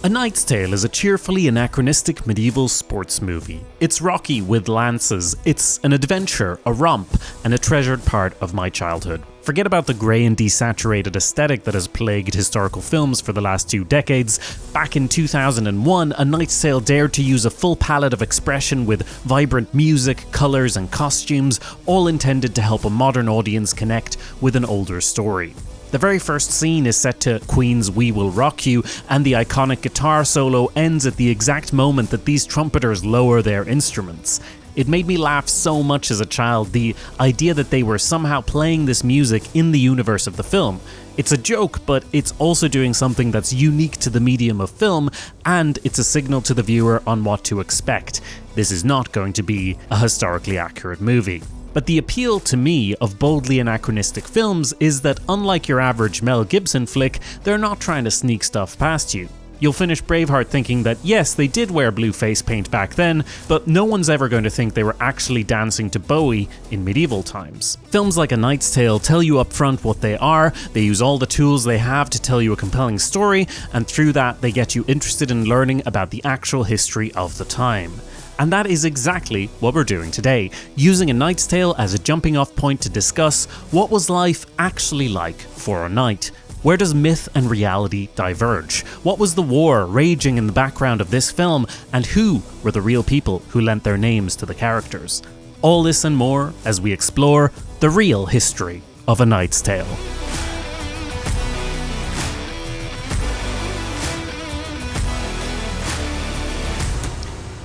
A Knight's Tale is a cheerfully anachronistic medieval sports movie. It's rocky with lances, it's an adventure, a romp, and a treasured part of my childhood. Forget about the grey and desaturated aesthetic that has plagued historical films for the last 2 decades. Back in 2001, A Knight's Tale dared to use a full palette of expression with vibrant music, colours, and costumes, all intended to help a modern audience connect with an older story. The very first scene is set to Queen's We Will Rock You, and the iconic guitar solo ends at the exact moment that these trumpeters lower their instruments. It made me laugh so much as a child, the idea that they were somehow playing this music in the universe of the film. It's a joke, but it's also doing something that's unique to the medium of film, and it's a signal to the viewer on what to expect. This is not going to be a historically accurate movie. But the appeal to me of boldly anachronistic films is that unlike your average Mel Gibson flick, they're not trying to sneak stuff past you. You'll finish Braveheart thinking that yes, they did wear blue face paint back then, but no one's ever going to think they were actually dancing to Bowie in medieval times. Films like A Knight's Tale tell you up front what they are, they use all the tools they have to tell you a compelling story, and through that they get you interested in learning about the actual history of the time. And that is exactly what we're doing today, using A Knight's Tale as a jumping off point to discuss what was life actually like for a knight. Where does myth and reality diverge? What was the war raging in the background of this film, and who were the real people who lent their names to the characters? All this and more as we explore the real history of A Knight's Tale.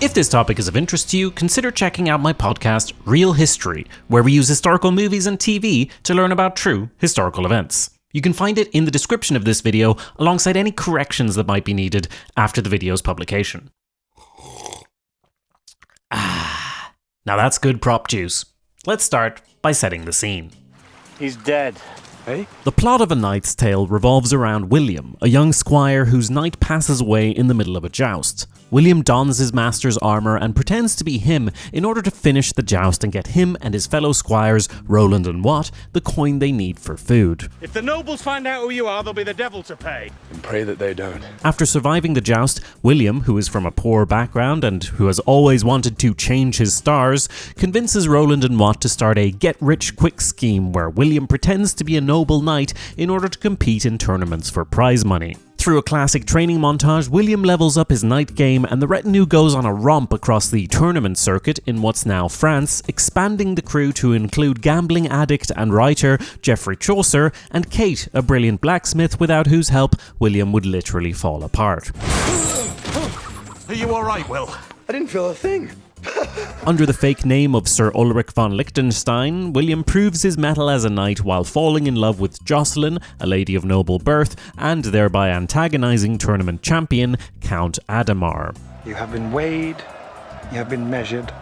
If this topic is of interest to you, consider checking out my podcast, Real History, where we use historical movies and TV to learn about true historical events. You can find it in the description of this video, alongside any corrections that might be needed after the video's publication. Now that's good prop juice. Let's start by setting the scene. He's dead. Hey? The plot of A Knight's Tale revolves around William, a young squire whose knight passes away in the middle of a joust. William dons his master's armour and pretends to be him in order to finish the joust and get him and his fellow squires, Roland and Wat, the coin they need for food. If the nobles find out who you are, there'll be the devil to pay. And pray that they don't. After surviving the joust, William, who is from a poor background and who has always wanted to change his stars, convinces Roland and Wat to start a get-rich-quick scheme where William pretends to be a noble knight in order to compete in tournaments for prize money. Through a classic training montage, William levels up his knight game and the retinue goes on a romp across the tournament circuit in what's now France, expanding the crew to include gambling addict and writer Geoffrey Chaucer and Kate, a brilliant blacksmith without whose help William would literally fall apart. Are you alright, Will? I didn't feel a thing. Under the fake name of Sir Ulrich von Lichtenstein, William proves his mettle as a knight while falling in love with Jocelyn, a lady of noble birth, and thereby antagonizing tournament champion Count Adhemar. You have been weighed, you have been measured,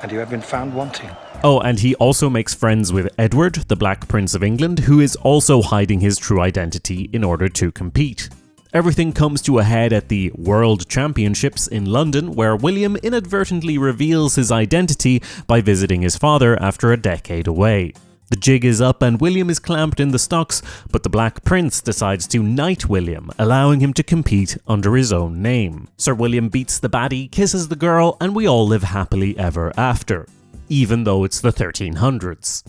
and you have been found wanting. Oh, and he also makes friends with Edward, the Black Prince of England, who is also hiding his true identity in order to compete. Everything comes to a head at the World Championships in London, where William inadvertently reveals his identity by visiting his father after a decade away. The jig is up and William is clamped in the stocks, but the Black Prince decides to knight William, allowing him to compete under his own name. Sir William beats the baddie, kisses the girl, and we all live happily ever after, even though it's the 1300s.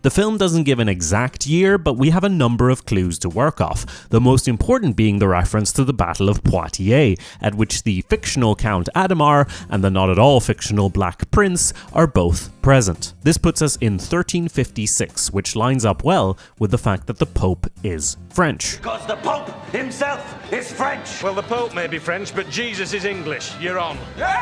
The film doesn't give an exact year, but we have a number of clues to work off, the most important being the reference to the Battle of Poitiers, at which the fictional Count Adhemar and the not at all fictional Black Prince are both present. This puts us in 1356, which lines up well with the fact that the Pope is French. Because the Pope himself is French. Well, the Pope may be French, but Jesus is English. You're on.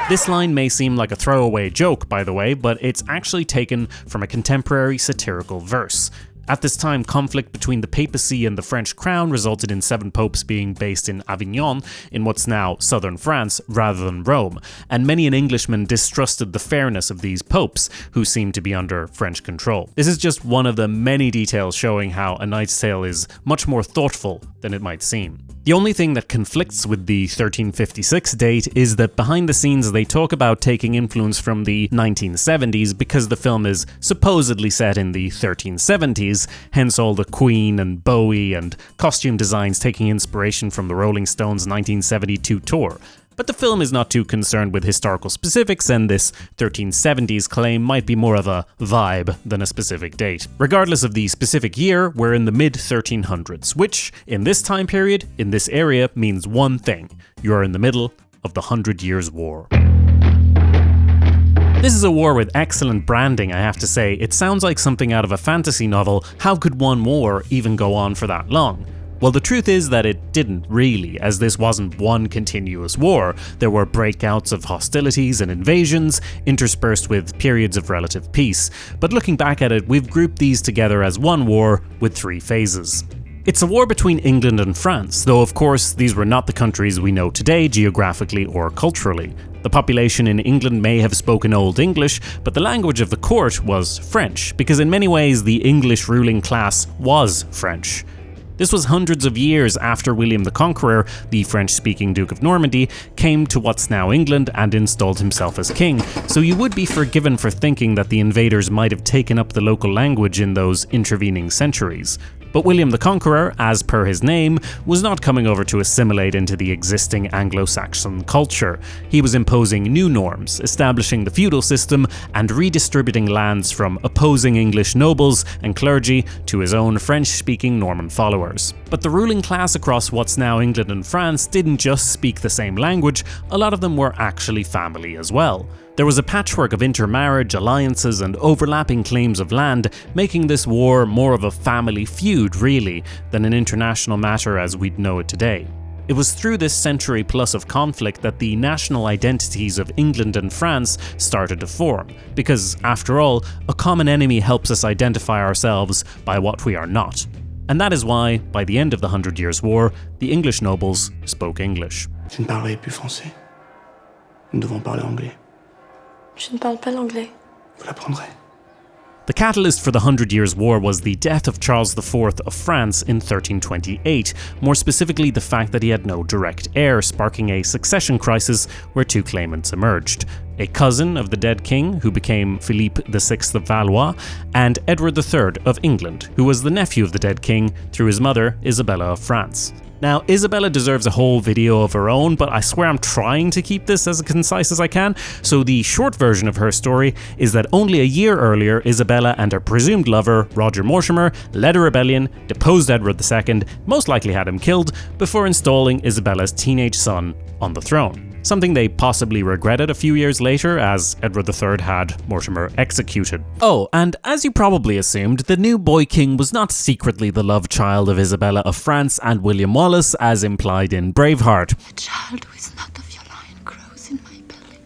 This line may seem like a throwaway joke, by the way, but it's actually taken from a contemporary satirical verse. At this time, conflict between the papacy and the French crown resulted in 7 popes being based in Avignon, in what's now southern France, rather than Rome, and many an Englishman distrusted the fairness of these popes, who seemed to be under French control. This is just one of the many details showing how A Knight's Tale is much more thoughtful than it might seem. The only thing that conflicts with the 1356 date is that behind the scenes they talk about taking influence from the 1970s because the film is supposedly set in the 1370s, hence all the Queen and Bowie and costume designs taking inspiration from the Rolling Stones' 1972 tour. But the film is not too concerned with historical specifics, and this 1370s claim might be more of a vibe than a specific date. Regardless of the specific year, we're in the mid-1300s, which, in this time period, in this area, means one thing. You're in the middle of the 100 Years' War. This is a war with excellent branding, I have to say. It sounds like something out of a fantasy novel. How could one war even go on for that long? Well, the truth is that it didn't really, as this wasn't one continuous war. There were breakouts of hostilities and invasions, interspersed with periods of relative peace. But looking back at it, we've grouped these together as one war with 3 phases. It's a war between England and France, though of course these were not the countries we know today geographically or culturally. The population in England may have spoken Old English, but the language of the court was French, because in many ways the English ruling class was French. This was hundreds of years after William the Conqueror, the French-speaking Duke of Normandy, came to what's now England and installed himself as king, so you would be forgiven for thinking that the invaders might have taken up the local language in those intervening centuries. But William the Conqueror, as per his name, was not coming over to assimilate into the existing Anglo-Saxon culture. He was imposing new norms, establishing the feudal system, and redistributing lands from opposing English nobles and clergy to his own French-speaking Norman followers. But the ruling class across what's now England and France didn't just speak the same language, a lot of them were actually family as well. There was a patchwork of intermarriage, alliances, and overlapping claims of land, making this war more of a family feud, really, than an international matter as we'd know it today. It was through this century plus of conflict that the national identities of England and France started to form, because, after all, a common enemy helps us identify ourselves by what we are not. And that is why, by the end of the 100 Years' War, the English nobles spoke English. Je ne parlerai plus français. Nous devons parler anglais. Je ne parle pas l'anglais. Vous l'apprendrez. The catalyst for the 100 Years' War was the death of Charles IV of France in 1328, more specifically the fact that he had no direct heir, sparking a succession crisis where 2 claimants emerged. A cousin of the dead king, who became Philippe VI of Valois, and Edward III of England, who was the nephew of the dead king through his mother, Isabella of France. Now, Isabella deserves a whole video of her own, but I swear I'm trying to keep this as concise as I can, so the short version of her story is that only a year earlier, Isabella and her presumed lover, Roger Mortimer, led a rebellion, deposed Edward II, most likely had him killed, before installing Isabella's teenage son on the throne. Something they possibly regretted a few years later, as Edward III had Mortimer executed. Oh, and as you probably assumed, the new boy king was not secretly the love child of Isabella of France and William Wallace, as implied in Braveheart. The child who is not of your line grows in my belly.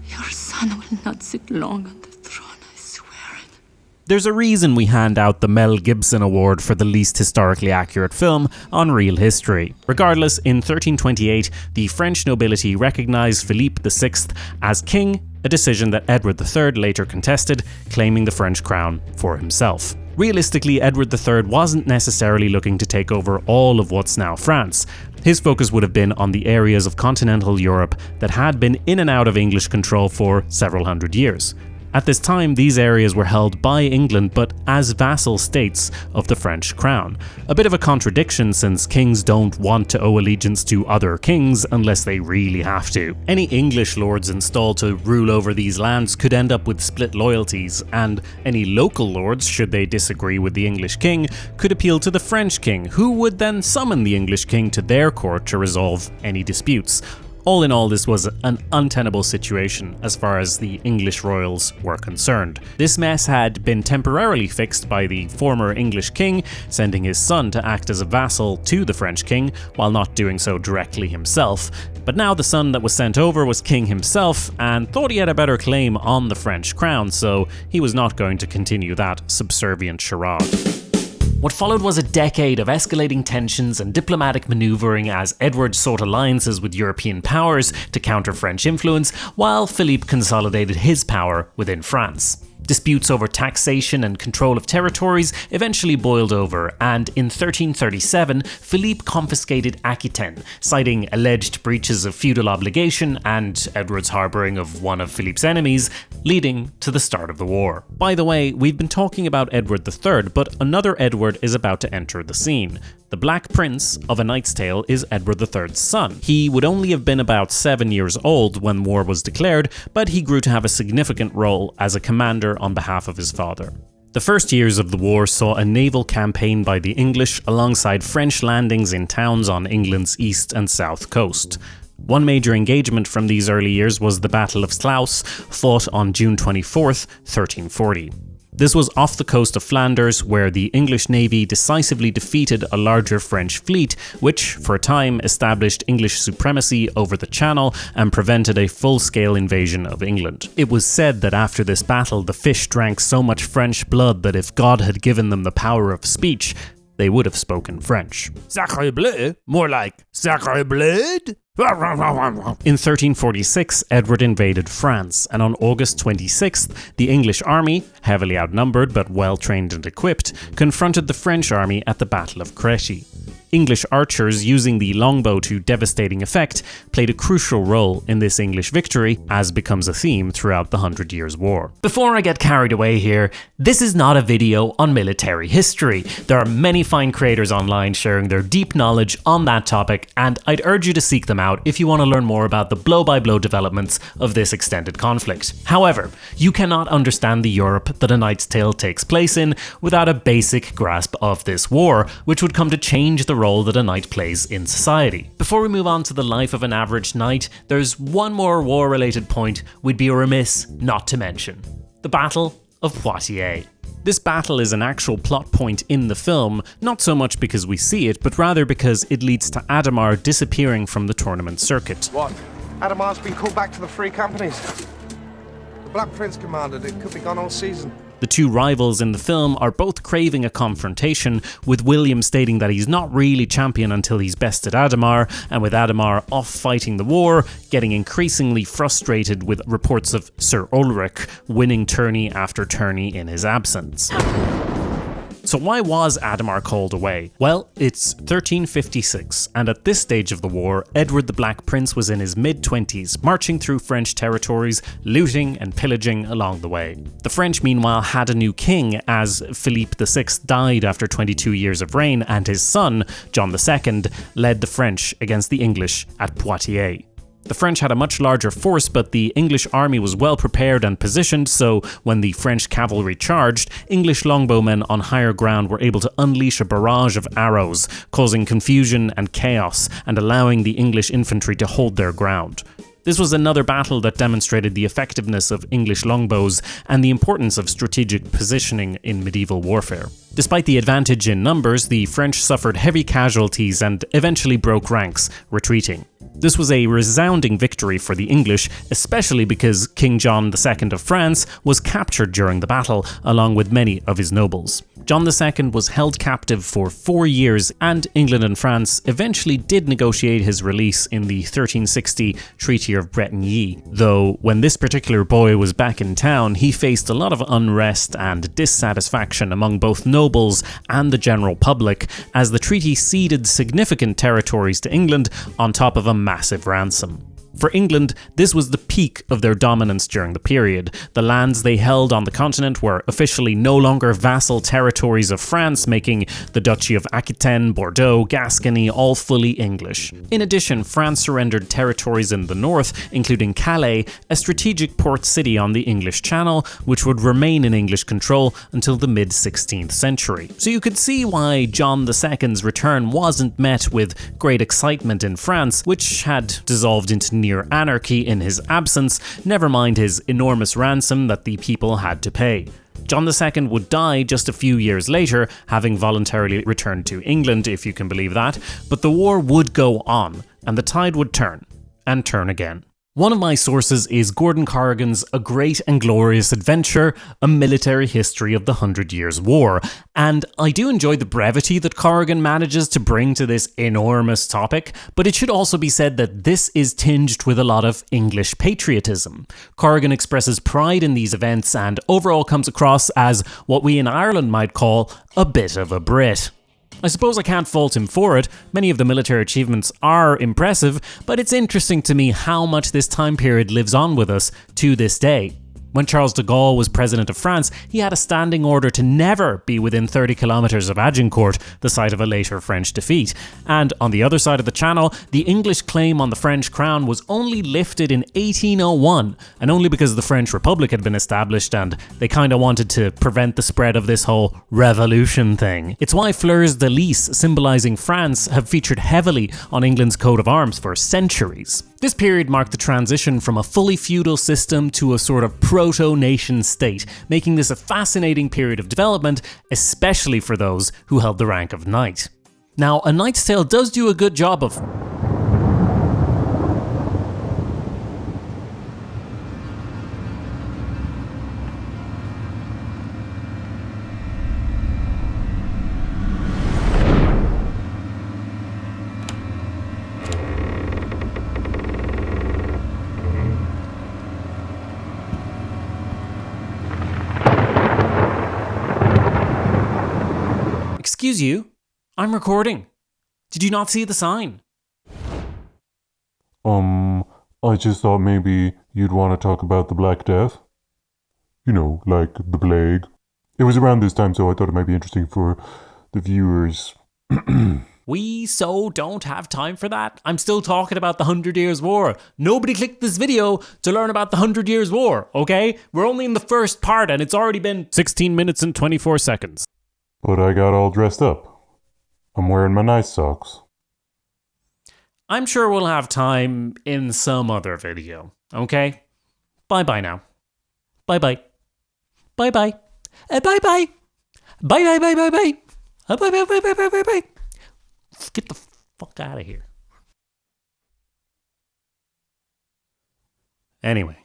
Your son will not sit long on the throne, I swear it. There's a reason we hand out the Mel Gibson Award for the least historically accurate film on real history. Regardless, in 1328, the French nobility recognized Philippe VI as king, a decision that Edward III later contested, claiming the French crown for himself. Realistically, Edward III wasn't necessarily looking to take over all of what's now France. His focus would have been on the areas of continental Europe that had been in and out of English control for several hundred years. At this time, these areas were held by England, but as vassal states of the French crown. A bit of a contradiction, since kings don't want to owe allegiance to other kings unless they really have to. Any English lords installed to rule over these lands could end up with split loyalties, and any local lords, should they disagree with the English king, could appeal to the French king, who would then summon the English king to their court to resolve any disputes. All in all, this was an untenable situation as far as the English royals were concerned. This mess had been temporarily fixed by the former English king sending his son to act as a vassal to the French king, while not doing so directly himself. But now the son that was sent over was king himself and thought he had a better claim on the French crown, so he was not going to continue that subservient charade. What followed was a decade of escalating tensions and diplomatic maneuvering as Edward sought alliances with European powers to counter French influence, while Philippe consolidated his power within France. Disputes over taxation and control of territories eventually boiled over, and in 1337, Philippe confiscated Aquitaine, citing alleged breaches of feudal obligation and Edward's harbouring of one of Philippe's enemies, leading to the start of the war. By the way, we've been talking about Edward III, but another Edward is about to enter the scene. The Black Prince of A Knight's Tale is Edward III's son. He would only have been about 7 years old when war was declared, but he grew to have a significant role as a commander on behalf of his father. The first years of the war saw a naval campaign by the English alongside French landings in towns on England's east and south coast. One major engagement from these early years was the Battle of Sluys, fought on June 24th, 1340. This was off the coast of Flanders, where the English navy decisively defeated a larger French fleet, which, for a time, established English supremacy over the Channel and prevented a full-scale invasion of England. It was said that after this battle, the fish drank so much French blood that if God had given them the power of speech, they would have spoken French. Sacre bleu, more like sacre bleu. In 1346, Edward invaded France, and on August 26th, the English army, heavily outnumbered but well trained and equipped, confronted the French army at the Battle of Crécy. English archers using the longbow to devastating effect played a crucial role in this English victory, as becomes a theme throughout the 100 Years' War. Before I get carried away here, this is not a video on military history. There are many fine creators online sharing their deep knowledge on that topic, and I'd urge you to seek them out if you want to learn more about the blow-by-blow developments of this extended conflict. However, you cannot understand the Europe that A Knight's Tale takes place in without a basic grasp of this war, which would come to change the role that a knight plays in society. Before we move on to the life of an average knight, there's one more war-related point we'd be remiss not to mention: the Battle of Poitiers. This battle is an actual plot point in the film, not so much because we see it, but rather because it leads to Adhemar disappearing from the tournament circuit. What? Adhemar's been called back to the Free Companies. The Black Prince commanded it. Could be gone all season. The two rivals in the film are both craving a confrontation, with William stating that he's not really champion until he's bested Adhemar, and with Adhemar off fighting the war, getting increasingly frustrated with reports of Sir Ulrich winning tourney after tourney in his absence. So why was Adhemar called away? Well, it's 1356, and at this stage of the war, Edward the Black Prince was in his mid-20s, marching through French territories, looting and pillaging along the way. The French, meanwhile, had a new king, as Philippe VI died after 22 years of reign, and his son, John II, led the French against the English at Poitiers. The French had a much larger force, but the English army was well prepared and positioned, so when the French cavalry charged, English longbowmen on higher ground were able to unleash a barrage of arrows, causing confusion and chaos and allowing the English infantry to hold their ground. This was another battle that demonstrated the effectiveness of English longbows and the importance of strategic positioning in medieval warfare. Despite the advantage in numbers, the French suffered heavy casualties and eventually broke ranks, retreating. This was a resounding victory for the English, especially because King John II of France was captured during the battle, along with many of his nobles. John II was held captive for 4 years, and England and France eventually did negotiate his release in the 1360 Treaty of Bettany, though when this particular boy was back in town, he faced a lot of unrest and dissatisfaction among both nobles and the general public, as the treaty ceded significant territories to England on top of a massive ransom. For England, this was the peak of their dominance during the period. The lands they held on the continent were officially no longer vassal territories of France, making the Duchy of Aquitaine, Bordeaux, Gascony all fully English. In addition, France surrendered territories in the north, including Calais, a strategic port city on the English Channel, which would remain in English control until the mid-16th century. So you could see why John II's return wasn't met with great excitement in France, which had dissolved into near anarchy in his absence, never mind his enormous ransom that the people had to pay. John II would die just a few years later, having voluntarily returned to England, if you can believe that, but the war would go on, and the tide would turn, and turn again. One of my sources is Gordon Corrigan's A Great and Glorious Adventure, A Military History of the 100 Years' War, and I do enjoy the brevity that Corrigan manages to bring to this enormous topic, but it should also be said that this is tinged with a lot of English patriotism. Corrigan expresses pride in these events and overall comes across as what we in Ireland might call a bit of a Brit. I suppose I can't fault him for it. Many of the military achievements are impressive, but it's interesting to me how much this time period lives on with us to this day. When Charles de Gaulle was president of France, he had a standing order to never be within 30 kilometres of Agincourt, the site of a later French defeat. And on the other side of the channel, the English claim on the French crown was only lifted in 1801, and only because the French Republic had been established and they kinda wanted to prevent the spread of this whole revolution thing. It's why fleurs de lis symbolising France have featured heavily on England's coat of arms for centuries. This period marked the transition from a fully feudal system to a sort of proto-nation state, making this a fascinating period of development, especially for those who held the rank of knight. Now, A Knight's Tale does do a good job of Excuse you, I'm recording. Did you not see the sign? I just thought maybe you'd want to talk about the Black Death. You know, like the plague. It was around this time, so I thought it might be interesting for the viewers. We so don't have time for that. I'm still talking about the 100 Years' War. Nobody clicked this video to learn about the 100 Years' War, okay? We're only in the first part and it's already been 16 minutes and 24 seconds. But I got all dressed up. I'm wearing my nice socks. I'm sure we'll have time in some other video, okay? Bye-bye now. Bye-bye. Bye-bye. Bye-bye. Bye-bye-bye-bye-bye. Bye-bye-bye-bye-bye-bye. Get the fuck out of here. Anyway.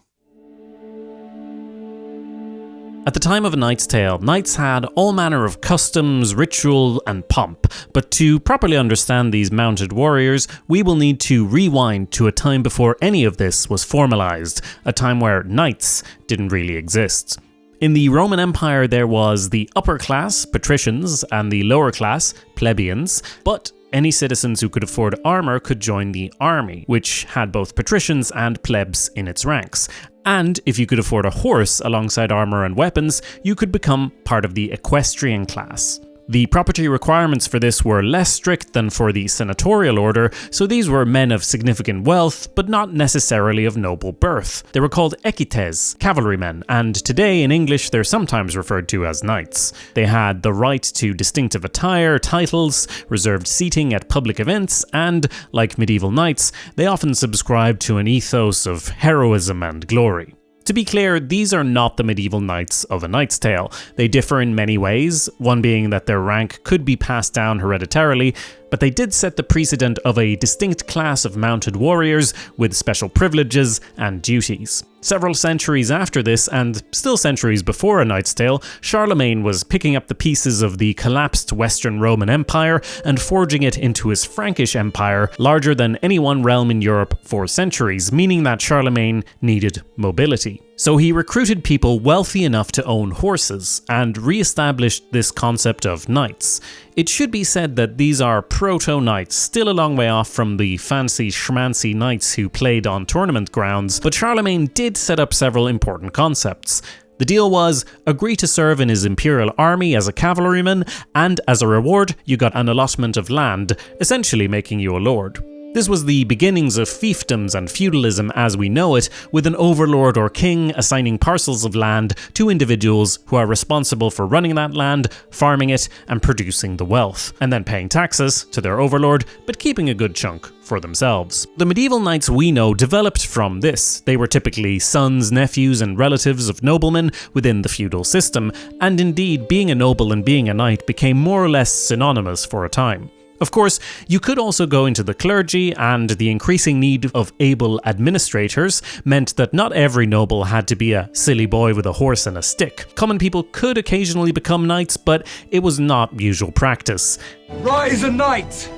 At the time of A Knight's Tale, knights had all manner of customs, ritual, and pomp, but to properly understand these mounted warriors, we will need to rewind to a time before any of this was formalized, a time where knights didn't really exist. In the Roman Empire, there was the upper class, patricians, and the lower class, plebeians, but any citizens who could afford armour could join the army, which had both patricians and plebs in its ranks. And if you could afford a horse alongside armour and weapons, you could become part of the equestrian class. The property requirements for this were less strict than for the senatorial order, so these were men of significant wealth, but not necessarily of noble birth. They were called equites, cavalrymen, and today in English they're sometimes referred to as knights. They had the right to distinctive attire, titles, reserved seating at public events, and, like medieval knights, they often subscribed to an ethos of heroism and glory. To be clear, these are not the medieval knights of A Knight's Tale. They differ in many ways, one being that their rank could be passed down hereditarily, but they did set the precedent of a distinct class of mounted warriors with special privileges and duties. Several centuries after this, and still centuries before A Knight's Tale, Charlemagne was picking up the pieces of the collapsed Western Roman Empire and forging it into his Frankish Empire, larger than any one realm in Europe for centuries, meaning that Charlemagne needed mobility. So he recruited people wealthy enough to own horses, and re-established this concept of knights. It should be said that these are proto-knights, still a long way off from the fancy schmancy knights who played on tournament grounds, but Charlemagne did set up several important concepts. The deal was, agree to serve in his imperial army as a cavalryman, and as a reward you got an allotment of land, essentially making you a lord. This was the beginnings of fiefdoms and feudalism as we know it, with an overlord or king assigning parcels of land to individuals who are responsible for running that land, farming it, and producing the wealth, and then paying taxes to their overlord, but keeping a good chunk for themselves. The medieval knights we know developed from this. They were typically sons, nephews, and relatives of noblemen within the feudal system, and indeed being a noble and being a knight became more or less synonymous for a time. Of course, you could also go into the clergy, and the increasing need of able administrators meant that not every noble had to be a silly boy with a horse and a stick. Common people could occasionally become knights, but it was not usual practice. Rise a knight!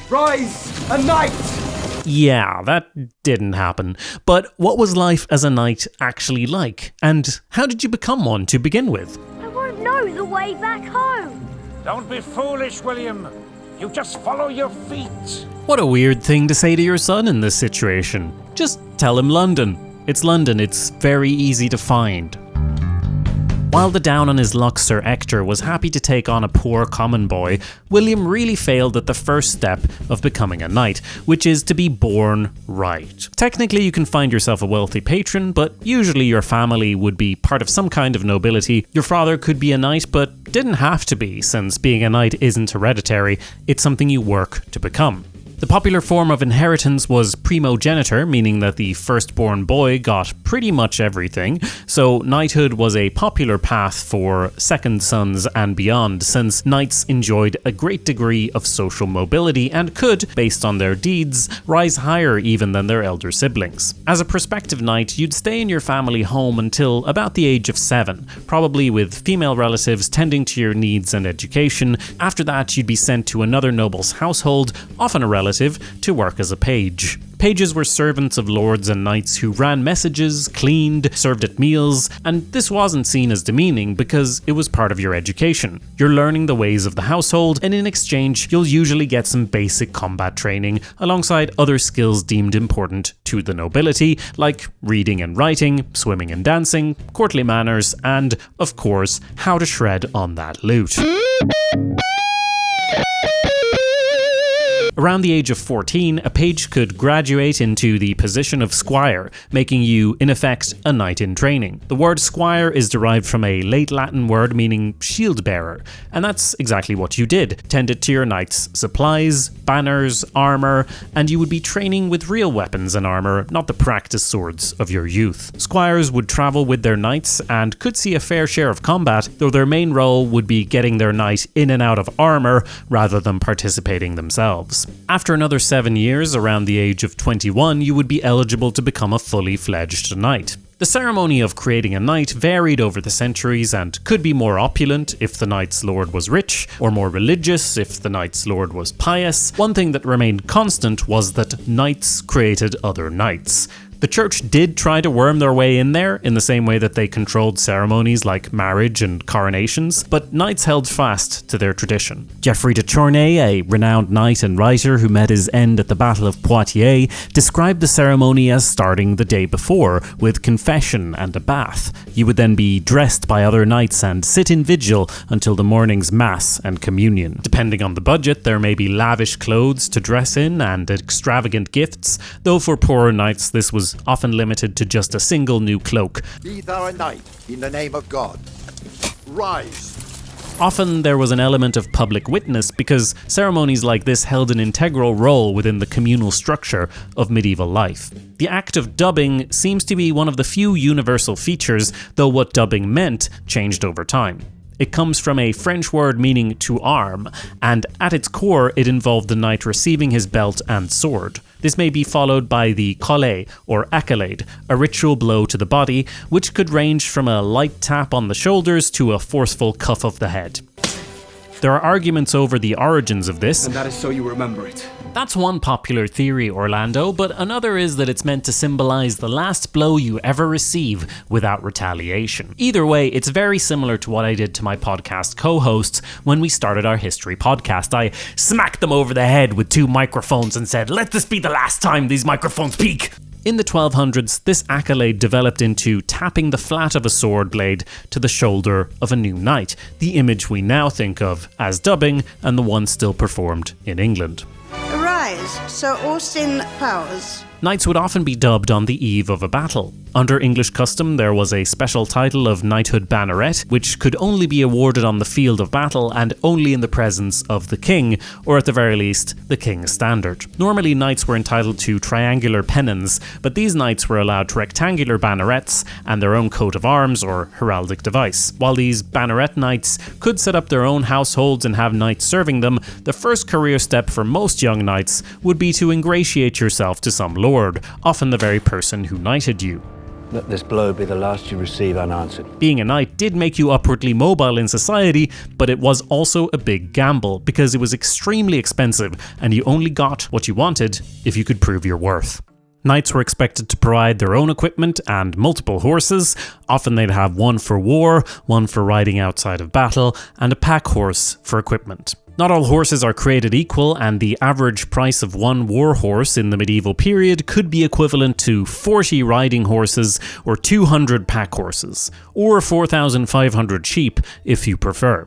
Rise a knight! Yeah, that didn't happen. But what was life as a knight actually like? And how did you become one to begin with? I won't know the way back home. Don't be foolish, William. You just follow your feet. What a weird thing to say to your son in this situation. Just tell him London. It's London, it's very easy to find. While the down on his luck Sir Ector was happy to take on a poor common boy, William really failed at the first step of becoming a knight, which is to be born right. Technically, you can find yourself a wealthy patron, but usually your family would be part of some kind of nobility. Your father could be a knight, but didn't have to be, since being a knight isn't hereditary, it's something you work to become. The popular form of inheritance was primogeniture, meaning that the firstborn boy got pretty much everything, so knighthood was a popular path for second sons and beyond, since knights enjoyed a great degree of social mobility and could, based on their deeds, rise higher even than their elder siblings. As a prospective knight, you'd stay in your family home until about the age of 7, probably with female relatives tending to your needs and education. After that, you'd be sent to another noble's household, often a relative, to work as a page. Pages were servants of lords and knights who ran messages, cleaned, served at meals, and this wasn't seen as demeaning because it was part of your education. You're learning the ways of the household, and in exchange, you'll usually get some basic combat training alongside other skills deemed important to the nobility, like reading and writing, swimming and dancing, courtly manners, and, of course, how to shred on that loot. Around the age of 14, a page could graduate into the position of squire, making you, in effect, a knight in training. The word squire is derived from a late Latin word meaning shield bearer, and that's exactly what you did. Tended to your knight's supplies, banners, armour, and you would be training with real weapons and armour, not the practice swords of your youth. Squires would travel with their knights and could see a fair share of combat, though their main role would be getting their knight in and out of armour rather than participating themselves. After another 7 years, around the age of 21, you would be eligible to become a fully fledged knight. The ceremony of creating a knight varied over the centuries and could be more opulent if the knight's lord was rich, or more religious if the knight's lord was pious. One thing that remained constant was that knights created other knights. The church did try to worm their way in there, in the same way that they controlled ceremonies like marriage and coronations, but knights held fast to their tradition. Geoffrey de Tournai, a renowned knight and writer who met his end at the Battle of Poitiers, described the ceremony as starting the day before, with confession and a bath. You would then be dressed by other knights and sit in vigil until the morning's mass and communion. Depending on the budget, there may be lavish clothes to dress in and extravagant gifts, though for poorer knights this was often limited to just a single new cloak. Be thou a knight in the name of God. Rise. Often there was an element of public witness because ceremonies like this held an integral role within the communal structure of medieval life. The act of dubbing seems to be one of the few universal features, though what dubbing meant changed over time. It comes from a French word meaning to arm, and at its core it involved the knight receiving his belt and sword. This may be followed by the collet or accolade, a ritual blow to the body, which could range from a light tap on the shoulders to a forceful cuff of the head. There are arguments over the origins of this. And that is so you remember it. That's one popular theory, Orlando, but another is that it's meant to symbolize the last blow you ever receive without retaliation. Either way, it's very similar to what I did to my podcast co-hosts when we started our history podcast. I smacked them over the head with 2 microphones and said, "Let this be the last time these microphones peak." In the 1200s, this accolade developed into tapping the flat of a sword blade to the shoulder of a new knight, the image we now think of as dubbing and the one still performed in England. Arise, Sir Austin Powers. Knights would often be dubbed on the eve of a battle. Under English custom, there was a special title of knighthood banneret, which could only be awarded on the field of battle and only in the presence of the king, or at the very least, the king's standard. Normally, knights were entitled to triangular pennons, but these knights were allowed rectangular bannerets and their own coat of arms or heraldic device. While these banneret knights could set up their own households and have knights serving them, the first career step for most young knights would be to ingratiate yourself to some lord, often the very person who knighted you. Let this blow be the last you receive unanswered. Being a knight did make you upwardly mobile in society, but it was also a big gamble because it was extremely expensive and you only got what you wanted if you could prove your worth. Knights were expected to provide their own equipment and multiple horses. Often they'd have one for war, one for riding outside of battle, and a pack horse for equipment. Not all horses are created equal, and the average price of one war horse in the medieval period could be equivalent to 40 riding horses or 200 pack horses, or 4,500 sheep if you prefer.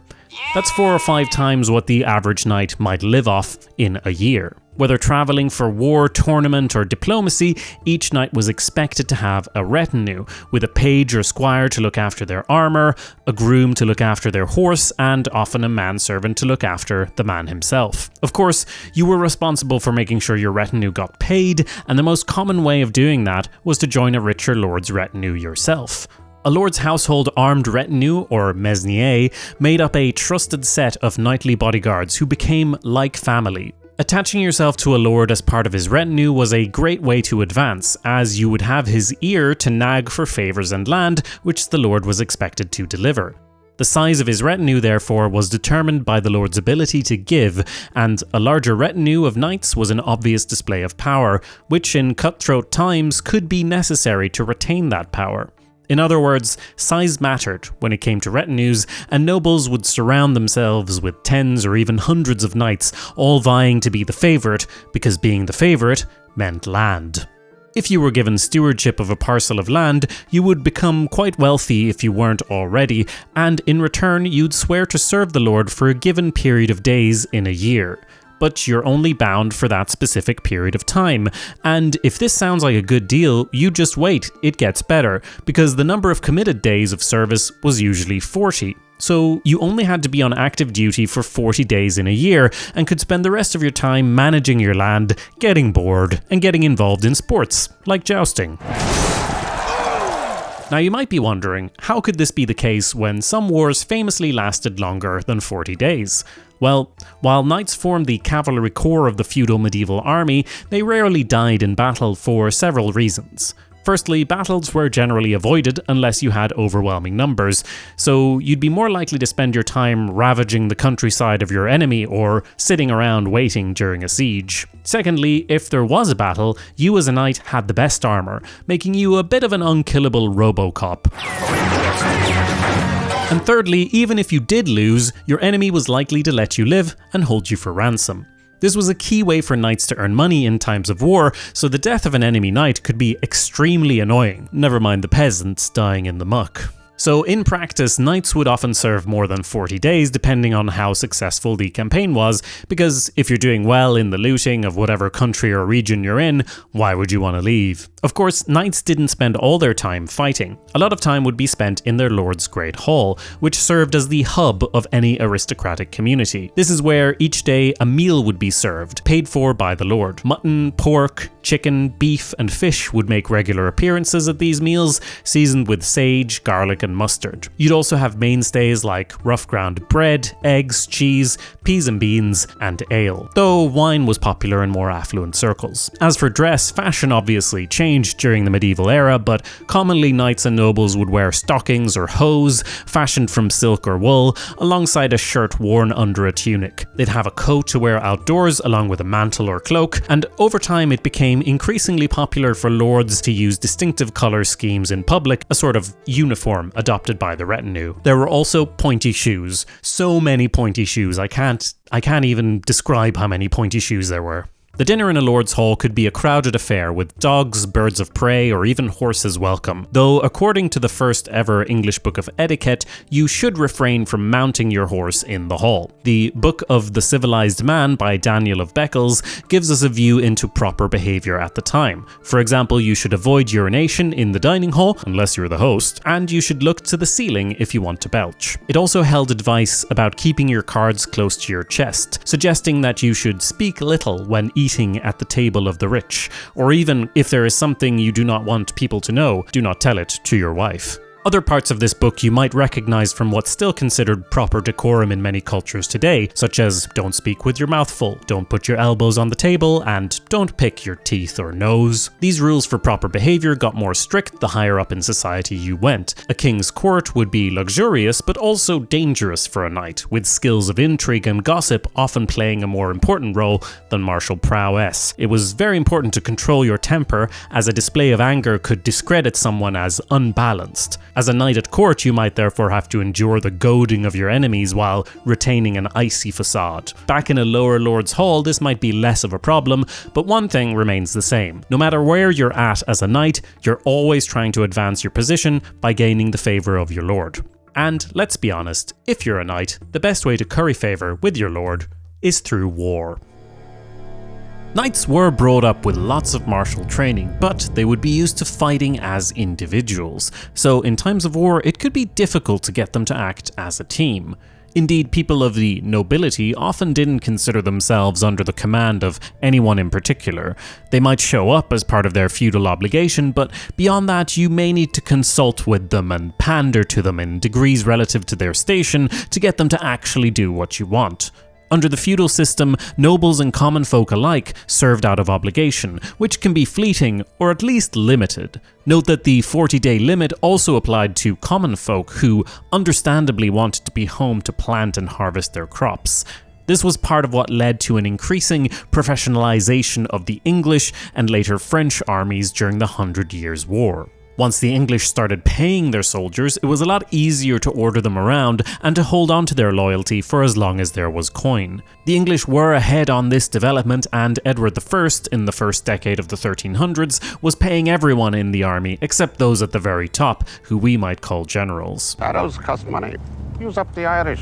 That's 4 or 5 times what the average knight might live off in a year. Whether traveling for war, tournament, or diplomacy, each knight was expected to have a retinue, with a page or squire to look after their armour, a groom to look after their horse, and often a manservant to look after the man himself. Of course, you were responsible for making sure your retinue got paid, and the most common way of doing that was to join a richer lord's retinue yourself. A lord's household armed retinue, or mesnier, made up a trusted set of knightly bodyguards who became like family. Attaching yourself to a lord as part of his retinue was a great way to advance, as you would have his ear to nag for favours and land, which the lord was expected to deliver. The size of his retinue, therefore, was determined by the lord's ability to give, and a larger retinue of knights was an obvious display of power, which in cutthroat times could be necessary to retain that power. In other words, size mattered when it came to retinues, and nobles would surround themselves with tens or even hundreds of knights, all vying to be the favourite, because being the favourite meant land. If you were given stewardship of a parcel of land, you would become quite wealthy if you weren't already, and in return you'd swear to serve the lord for a given period of days in a year. But you're only bound for that specific period of time. And if this sounds like a good deal, you just wait, it gets better, because the number of committed days of service was usually 40. So you only had to be on active duty for 40 days in a year, and could spend the rest of your time managing your land, getting bored, and getting involved in sports, like jousting. Now you might be wondering, how could this be the case when some wars famously lasted longer than 40 days? Well, while knights formed the cavalry corps of the feudal medieval army, they rarely died in battle for several reasons. Firstly, battles were generally avoided unless you had overwhelming numbers, so you'd be more likely to spend your time ravaging the countryside of your enemy or sitting around waiting during a siege. Secondly, if there was a battle, you as a knight had the best armour, making you a bit of an unkillable Robocop. And thirdly, even if you did lose, your enemy was likely to let you live and hold you for ransom. This was a key way for knights to earn money in times of war, so the death of an enemy knight could be extremely annoying, never mind the peasants dying in the muck. So in practice, knights would often serve more than 40 days depending on how successful the campaign was, because if you're doing well in the looting of whatever country or region you're in, why would you want to leave? Of course, knights didn't spend all their time fighting. A lot of time would be spent in their lord's great hall, which served as the hub of any aristocratic community. This is where each day a meal would be served, paid for by the lord. Mutton, pork, chicken, beef, and fish would make regular appearances at these meals, seasoned with sage, garlic, and mustard. You'd also have mainstays like rough ground bread, eggs, cheese, peas and beans, and ale, though wine was popular in more affluent circles. As for dress, fashion obviously changed during the medieval era, but commonly knights and nobles would wear stockings or hose, fashioned from silk or wool, alongside a shirt worn under a tunic. They'd have a coat to wear outdoors along with a mantle or cloak, and over time it became increasingly popular for lords to use distinctive colour schemes in public, a sort of uniform adopted by the retinue. There were also pointy shoes. So many pointy shoes, I can't even describe how many pointy shoes there were. The dinner in a lord's hall could be a crowded affair with dogs, birds of prey, or even horses welcome, though according to the first ever English book of etiquette, you should refrain from mounting your horse in the hall. The Book of the Civilized Man by Daniel of Beccles gives us a view into proper behaviour at the time. For example, you should avoid urination in the dining hall, unless you're the host, and you should look to the ceiling if you want to belch. It also held advice about keeping your cards close to your chest, suggesting that you should speak little when eating at the table of the rich, or even if there is something you do not want people to know, do not tell it to your wife. Other parts of this book you might recognize from what's still considered proper decorum in many cultures today, such as don't speak with your mouth full, don't put your elbows on the table, and don't pick your teeth or nose. These rules for proper behavior got more strict the higher up in society you went. A king's court would be luxurious but also dangerous for a knight, with skills of intrigue and gossip often playing a more important role than martial prowess. It was very important to control your temper, as a display of anger could discredit someone as unbalanced. As a knight at court, you might therefore have to endure the goading of your enemies while retaining an icy facade. Back in a lower lord's hall, this might be less of a problem, but one thing remains the same. No matter where you're at as a knight, you're always trying to advance your position by gaining the favour of your lord. And let's be honest, if you're a knight, the best way to curry favour with your lord is through war. Knights were brought up with lots of martial training, but they would be used to fighting as individuals, so in times of war it could be difficult to get them to act as a team. Indeed, people of the nobility often didn't consider themselves under the command of anyone in particular. They might show up as part of their feudal obligation, but beyond that you may need to consult with them and pander to them in degrees relative to their station to get them to actually do what you want. Under the feudal system, nobles and common folk alike served out of obligation, which can be fleeting or at least limited. Note that the 40-day limit also applied to common folk who understandably wanted to be home to plant and harvest their crops. This was part of what led to an increasing professionalization of the English and later French armies during the 100 Years' War. Once the English started paying their soldiers, it was a lot easier to order them around and to hold on to their loyalty for as long as there was coin. The English were ahead on this development, and Edward I, in the first decade of the 1300s, was paying everyone in the army except those at the very top, who we might call generals. Arrows cost money. Use up the Irish.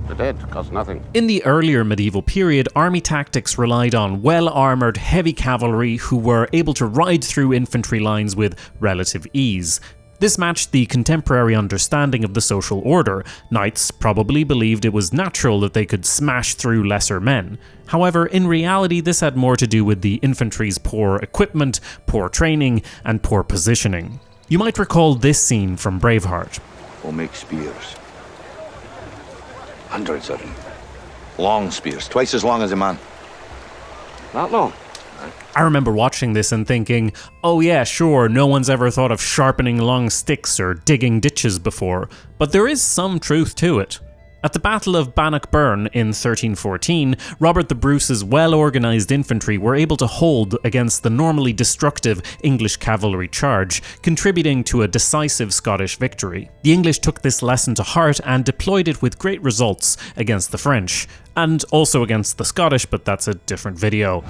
The dead cost nothing. In the earlier medieval period, army tactics relied on well-armoured heavy cavalry who were able to ride through infantry lines with relative ease. This matched the contemporary understanding of the social order. Knights probably believed it was natural that they could smash through lesser men. However, in reality, this had more to do with the infantry's poor equipment, poor training, and poor positioning. You might recall this scene from Braveheart. We'll make spears. Hundreds of them. Long spears, twice as long as a man. Not long. I remember watching this and thinking, oh yeah, sure, no one's ever thought of sharpening long sticks or digging ditches before, but there is some truth to it. At the Battle of Bannockburn in 1314, Robert the Bruce's well-organised infantry were able to hold against the normally destructive English cavalry charge, contributing to a decisive Scottish victory. The English took this lesson to heart and deployed it with great results against the French, and also against the Scottish, but that's a different video.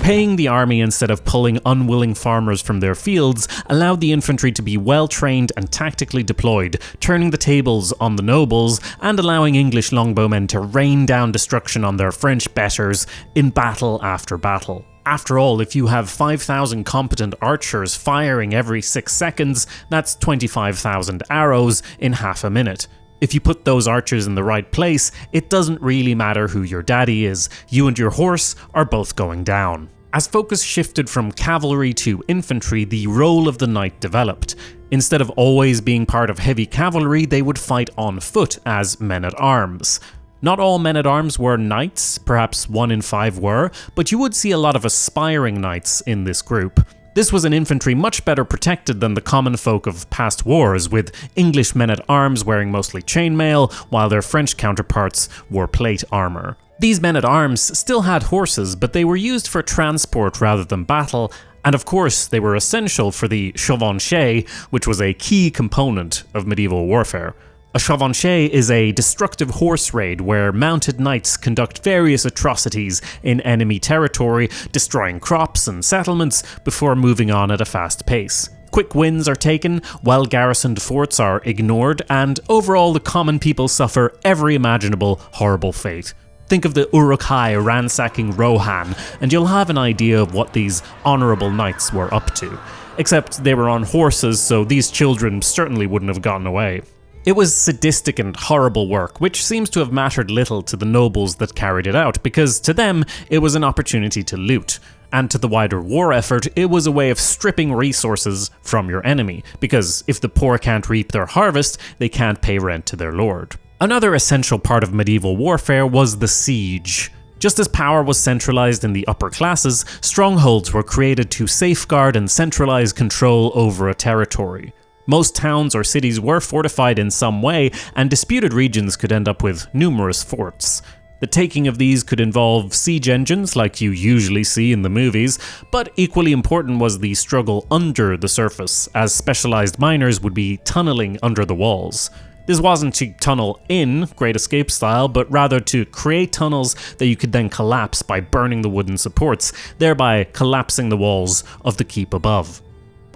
Paying the army instead of pulling unwilling farmers from their fields allowed the infantry to be well trained and tactically deployed, turning the tables on the nobles and allowing English longbowmen to rain down destruction on their French betters in battle after battle. After all, if you have 5,000 competent archers firing every 6 seconds, that's 25,000 arrows in half a minute. If you put those archers in the right place, it doesn't really matter who your daddy is, you and your horse are both going down. As focus shifted from cavalry to infantry, the role of the knight developed. Instead of always being part of heavy cavalry, they would fight on foot as men-at-arms. Not all men-at-arms were knights, perhaps 1 in 5 were, but you would see a lot of aspiring knights in this group. This was an infantry much better protected than the common folk of past wars, with English men-at-arms wearing mostly chainmail, while their French counterparts wore plate armour. These men-at-arms still had horses, but they were used for transport rather than battle, and of course they were essential for the chevauchée, which was a key component of medieval warfare. A chevauchée is a destructive horse raid where mounted knights conduct various atrocities in enemy territory, destroying crops and settlements before moving on at a fast pace. Quick wins are taken, well-garrisoned forts are ignored, and overall the common people suffer every imaginable horrible fate. Think of the Uruk-hai ransacking Rohan, and you'll have an idea of what these honourable knights were up to. Except they were on horses, so these children certainly wouldn't have gotten away. It was sadistic and horrible work, which seems to have mattered little to the nobles that carried it out, because to them it was an opportunity to loot. And to the wider war effort, it was a way of stripping resources from your enemy, because if the poor can't reap their harvest, they can't pay rent to their lord. Another essential part of medieval warfare was the siege. Just as power was centralized in the upper classes, strongholds were created to safeguard and centralize control over a territory. Most towns or cities were fortified in some way, and disputed regions could end up with numerous forts. The taking of these could involve siege engines like you usually see in the movies, but equally important was the struggle under the surface, as specialized miners would be tunneling under the walls. This wasn't to tunnel in, Great Escape style, but rather to create tunnels that you could then collapse by burning the wooden supports, thereby collapsing the walls of the keep above.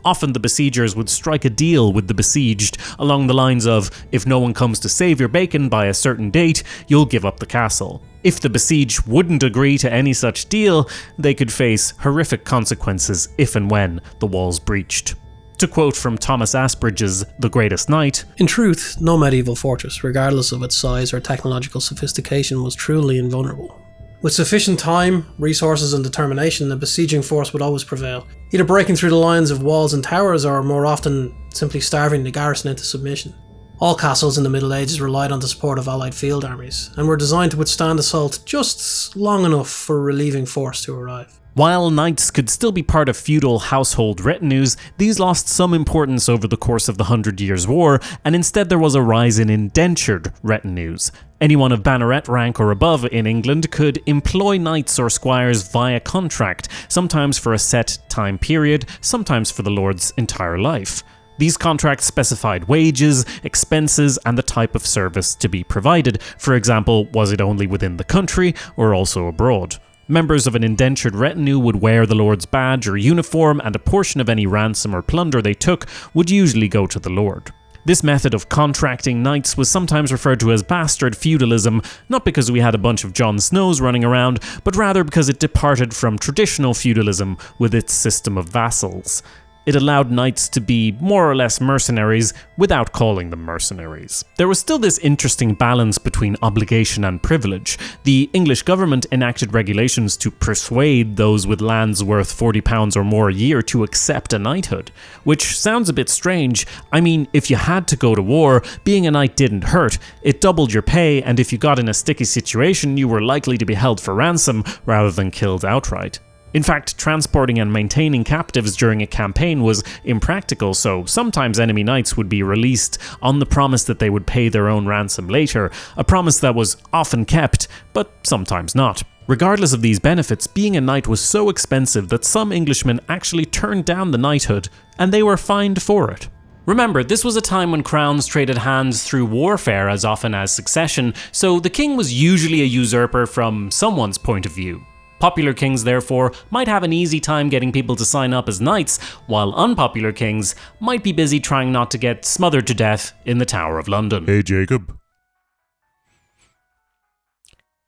Often the besiegers would strike a deal with the besieged along the lines of, if no one comes to save your bacon by a certain date, you'll give up the castle. If the besieged wouldn't agree to any such deal, they could face horrific consequences if and when the walls breached. To quote from Thomas Asbridge's The Greatest Knight, "In truth, no medieval fortress, regardless of its size or technological sophistication, was truly invulnerable. With sufficient time, resources and determination, the besieging force would always prevail, either breaking through the lines of walls and towers or more often simply starving the garrison into submission. All castles in the Middle Ages relied on the support of allied field armies, and were designed to withstand assault just long enough for a relieving force to arrive." While knights could still be part of feudal household retinues, these lost some importance over the course of the 100 Years' War, and instead there was a rise in indentured retinues. Anyone of banneret rank or above in England could employ knights or squires via contract, sometimes for a set time period, sometimes for the lord's entire life. These contracts specified wages, expenses, and the type of service to be provided. For example, was it only within the country or also abroad? Members of an indentured retinue would wear the lord's badge or uniform, and a portion of any ransom or plunder they took would usually go to the lord. This method of contracting knights was sometimes referred to as bastard feudalism, not because we had a bunch of Jon Snows running around, but rather because it departed from traditional feudalism with its system of vassals. It allowed knights to be more or less mercenaries without calling them mercenaries. There was still this interesting balance between obligation and privilege. The English government enacted regulations to persuade those with lands worth £40 or more a year to accept a knighthood, which sounds a bit strange. I mean, if you had to go to war, being a knight didn't hurt. It doubled your pay, and if you got in a sticky situation, you were likely to be held for ransom rather than killed outright. In fact, transporting and maintaining captives during a campaign was impractical, so sometimes enemy knights would be released on the promise that they would pay their own ransom later, a promise that was often kept, but sometimes not. Regardless of these benefits, being a knight was so expensive that some Englishmen actually turned down the knighthood, and they were fined for it. Remember, this was a time when crowns traded hands through warfare as often as succession, so the king was usually a usurper from someone's point of view. Popular kings, therefore, might have an easy time getting people to sign up as knights, while unpopular kings might be busy trying not to get smothered to death in the Tower of London. Hey, Jacob.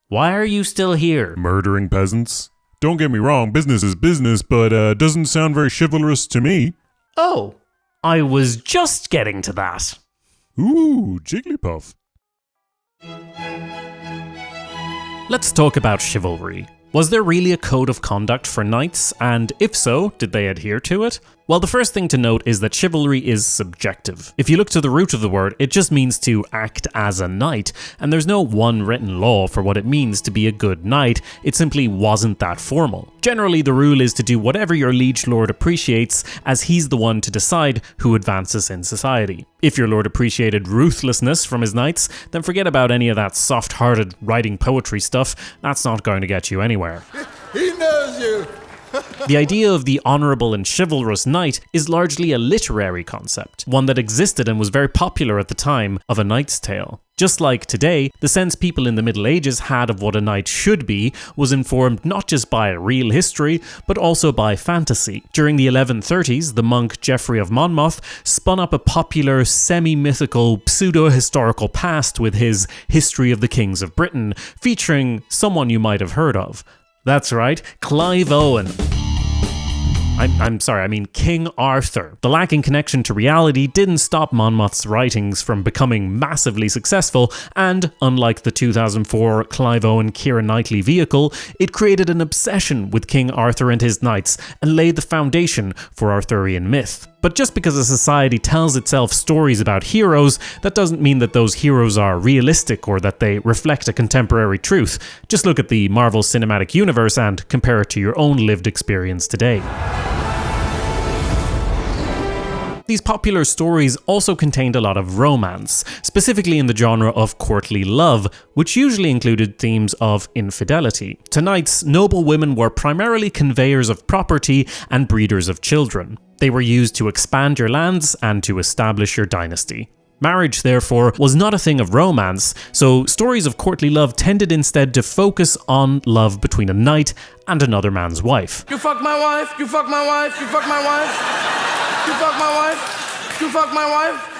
Why are you still here? Murdering peasants? Don't get me wrong, business is business, but doesn't sound very chivalrous to me. Oh, I was just getting to that. Ooh, Jigglypuff. Let's talk about chivalry. Was there really a code of conduct for knights, and if so, did they adhere to it? Well, the first thing to note is that chivalry is subjective. If you look to the root of the word, it just means to act as a knight, and there's no one written law for what it means to be a good knight. It simply wasn't that formal. Generally, the rule is to do whatever your liege lord appreciates, as he's the one to decide who advances in society. If your lord appreciated ruthlessness from his knights, then forget about any of that soft-hearted writing poetry stuff. That's not going to get you anywhere. He knows you. The idea of the honourable and chivalrous knight is largely a literary concept, one that existed and was very popular at the time of A Knight's Tale. Just like today, the sense people in the Middle Ages had of what a knight should be was informed not just by real history, but also by fantasy. During the 1130s, the monk Geoffrey of Monmouth spun up a popular, semi-mythical, pseudo-historical past with his History of the Kings of Britain, featuring someone you might have heard of. That's right, Clive Owen. I mean King Arthur. The lacking connection to reality didn't stop Monmouth's writings from becoming massively successful, and unlike the 2004 Clive Owen Keira Knightley vehicle, it created an obsession with King Arthur and his knights and laid the foundation for Arthurian myth. But just because a society tells itself stories about heroes, that doesn't mean that those heroes are realistic or that they reflect a contemporary truth. Just look at the Marvel Cinematic Universe and compare it to your own lived experience today. These popular stories also contained a lot of romance, specifically in the genre of courtly love, which usually included themes of infidelity. To knights, noble women were primarily conveyors of property and breeders of children. They were used to expand your lands and to establish your dynasty. Marriage, therefore, was not a thing of romance, so stories of courtly love tended instead to focus on love between a knight and another man's wife. You fuck my wife, you fuck my wife, you fuck my wife, you fuck my wife, you fuck my wife.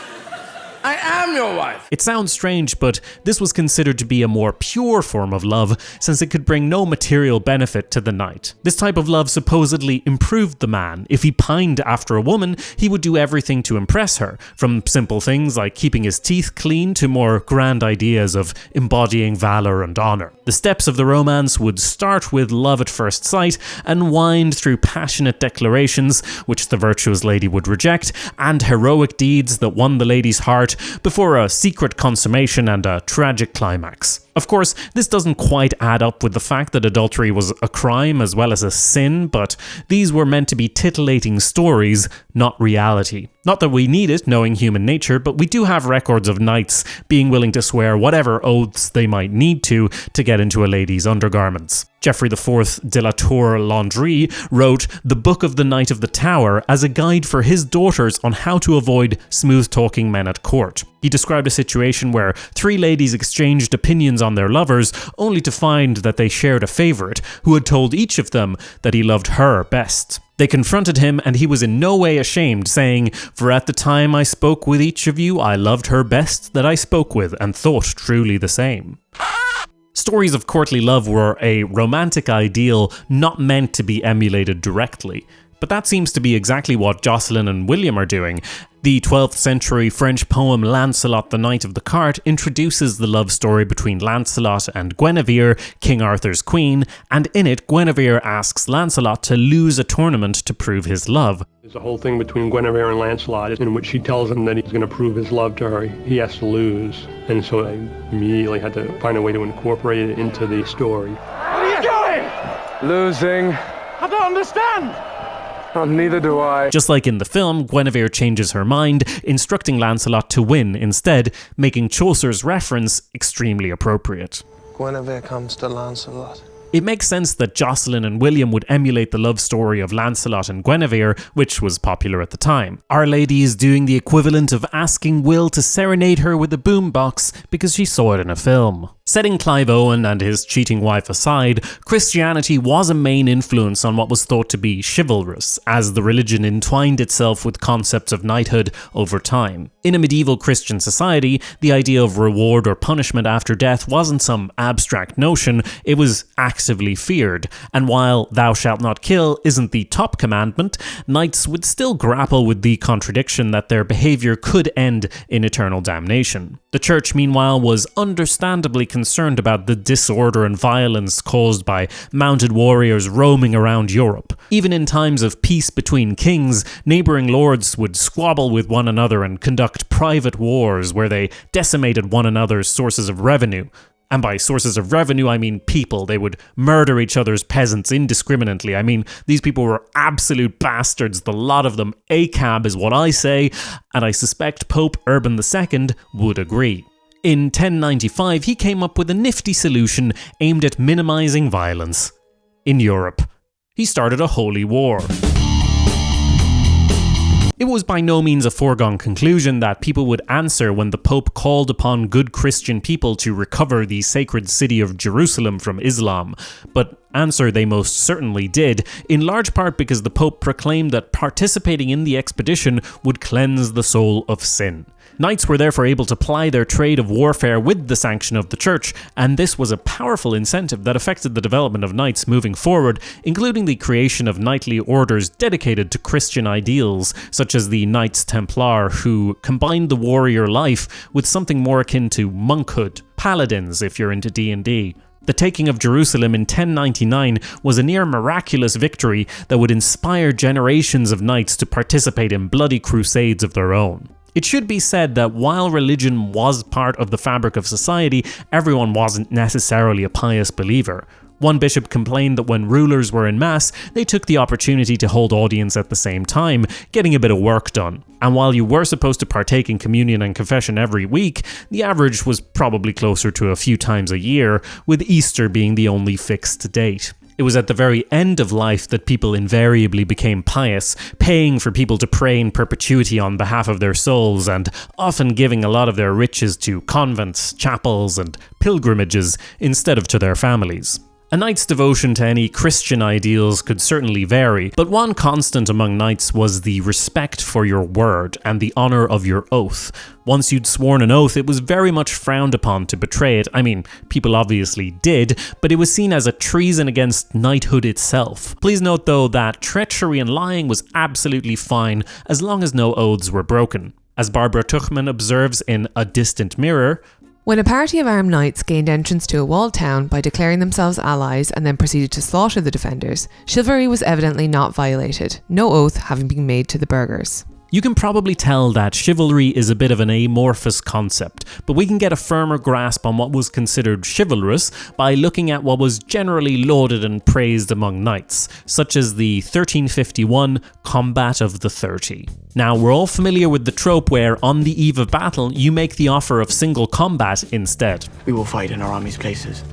I am your wife. It sounds strange, but this was considered to be a more pure form of love, since it could bring no material benefit to the knight. This type of love supposedly improved the man. If he pined after a woman, he would do everything to impress her, from simple things like keeping his teeth clean to more grand ideas of embodying valour and honour. The steps of the romance would start with love at first sight and wind through passionate declarations, which the virtuous lady would reject, and heroic deeds that won the lady's heart, before a secret consummation and a tragic climax. Of course, this doesn't quite add up with the fact that adultery was a crime as well as a sin, but these were meant to be titillating stories, not reality. Not that we need it, knowing human nature, but we do have records of knights being willing to swear whatever oaths they might need to get into a lady's undergarments. Geoffrey IV de la Tour Landry wrote The Book of the Knight of the Tower as a guide for his daughters on how to avoid smooth-talking men at court. He described a situation where 3 ladies exchanged opinions on their lovers, only to find that they shared a favourite who had told each of them that he loved her best. They confronted him, and he was in no way ashamed, saying, "For at the time I spoke with each of you, I loved her best that I spoke with, and thought truly the same." Stories of courtly love were a romantic ideal not meant to be emulated directly. But that seems to be exactly what Jocelyn and William are doing. The 12th century French poem Lancelot the Knight of the Cart introduces the love story between Lancelot and Guinevere, King Arthur's queen, and in it Guinevere asks Lancelot to lose a tournament to prove his love. There's a whole thing between Guinevere and Lancelot in which she tells him that he's going to prove his love to her. He has to lose. And so I immediately had to find a way to incorporate it into the story. What are you doing? Losing. I don't understand. Oh, neither do I. Just like in the film, Guinevere changes her mind, instructing Lancelot to win instead, making Chaucer's reference extremely appropriate. Guinevere comes to Lancelot. It makes sense that Jocelyn and William would emulate the love story of Lancelot and Guinevere, which was popular at the time. Our Lady is doing the equivalent of asking Will to serenade her with a boombox because she saw it in a film. Setting Clive Owen and his cheating wife aside, Christianity was a main influence on what was thought to be chivalrous, as the religion entwined itself with concepts of knighthood over time. In a medieval Christian society, the idea of reward or punishment after death wasn't some abstract notion, it was actively feared. And while "thou shalt not kill" isn't the top commandment, knights would still grapple with the contradiction that their behaviour could end in eternal damnation. The church, meanwhile, was understandably concerned about the disorder and violence caused by mounted warriors roaming around Europe. Even in times of peace between kings, neighbouring lords would squabble with one another and conduct private wars where they decimated one another's sources of revenue. And by sources of revenue, I mean people. They would murder each other's peasants indiscriminately. I mean, these people were absolute bastards, the lot of them. ACAB is what I say, and I suspect Pope Urban II would agree. In 1095, he came up with a nifty solution aimed at minimizing violence in Europe. He started a holy war. It was by no means a foregone conclusion that people would answer when the Pope called upon good Christian people to recover the sacred city of Jerusalem from Islam, but answer they most certainly did, in large part because the Pope proclaimed that participating in the expedition would cleanse the soul of sin. Knights were therefore able to ply their trade of warfare with the sanction of the church, and this was a powerful incentive that affected the development of knights moving forward, including the creation of knightly orders dedicated to Christian ideals, such as the Knights Templar, who combined the warrior life with something more akin to monkhood, paladins if you're into D&D. The taking of Jerusalem in 1099 was a near miraculous victory that would inspire generations of knights to participate in bloody crusades of their own. It should be said that while religion was part of the fabric of society, everyone wasn't necessarily a pious believer. One bishop complained that when rulers were in mass, they took the opportunity to hold audience at the same time, getting a bit of work done. And while you were supposed to partake in communion and confession every week, the average was probably closer to a few times a year, with Easter being the only fixed date. It was at the very end of life that people invariably became pious, paying for people to pray in perpetuity on behalf of their souls, and often giving a lot of their riches to convents, chapels, and pilgrimages instead of to their families. A knight's devotion to any Christian ideals could certainly vary, but one constant among knights was the respect for your word and the honour of your oath. Once you'd sworn an oath, it was very much frowned upon to betray it. I mean, people obviously did, but it was seen as a treason against knighthood itself. Please note though that treachery and lying was absolutely fine as long as no oaths were broken. As Barbara Tuchman observes in A Distant Mirror, when a party of armed knights gained entrance to a walled town by declaring themselves allies and then proceeded to slaughter the defenders, chivalry was evidently not violated, no oath having been made to the burghers. You can probably tell that chivalry is a bit of an amorphous concept, but we can get a firmer grasp on what was considered chivalrous by looking at what was generally lauded and praised among knights, such as the 1351 Combat of the 30. Now, we're all familiar with the trope where, on the eve of battle, you make the offer of single combat instead. We will fight in our army's places.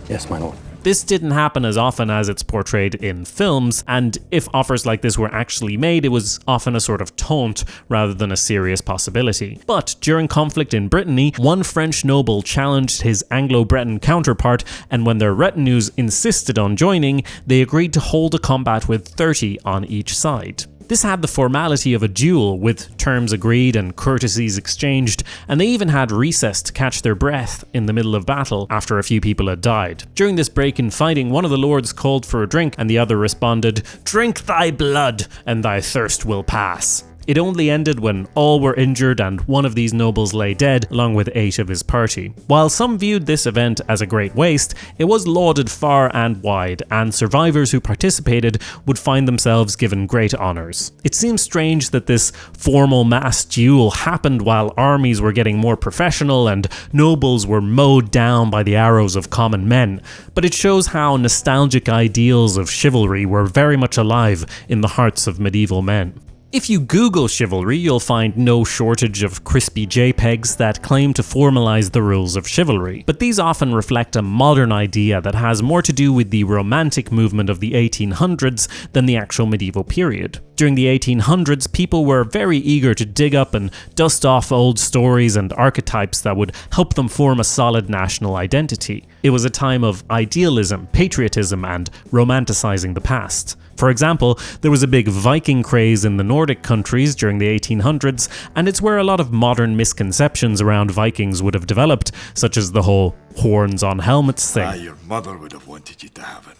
Yes, my lord. This didn't happen as often as it's portrayed in films, and if offers like this were actually made, it was often a sort of taunt rather than a serious possibility. But during conflict in Brittany, one French noble challenged his Anglo-Breton counterpart, and when their retinues insisted on joining, they agreed to hold a combat with 30 on each side. This had the formality of a duel, with terms agreed and courtesies exchanged, and they even had recess to catch their breath in the middle of battle after a few people had died. During this break in fighting, one of the lords called for a drink, and the other responded, "Drink thy blood, and thy thirst will pass." It only ended when all were injured and one of these nobles lay dead, along with 8 of his party. While some viewed this event as a great waste, it was lauded far and wide, and survivors who participated would find themselves given great honours. It seems strange that this formal mass duel happened while armies were getting more professional and nobles were mowed down by the arrows of common men, but it shows how nostalgic ideals of chivalry were very much alive in the hearts of medieval men. If you Google chivalry, you'll find no shortage of crispy JPEGs that claim to formalize the rules of chivalry, but these often reflect a modern idea that has more to do with the romantic movement of the 1800s than the actual medieval period. During the 1800s, people were very eager to dig up and dust off old stories and archetypes that would help them form a solid national identity. It was a time of idealism, patriotism, and romanticizing the past. For example, there was a big Viking craze in the Nordic countries during the 1800s, and it's where a lot of modern misconceptions around Vikings would have developed, such as the whole horns on helmets thing. Your mother would have wanted you to have it.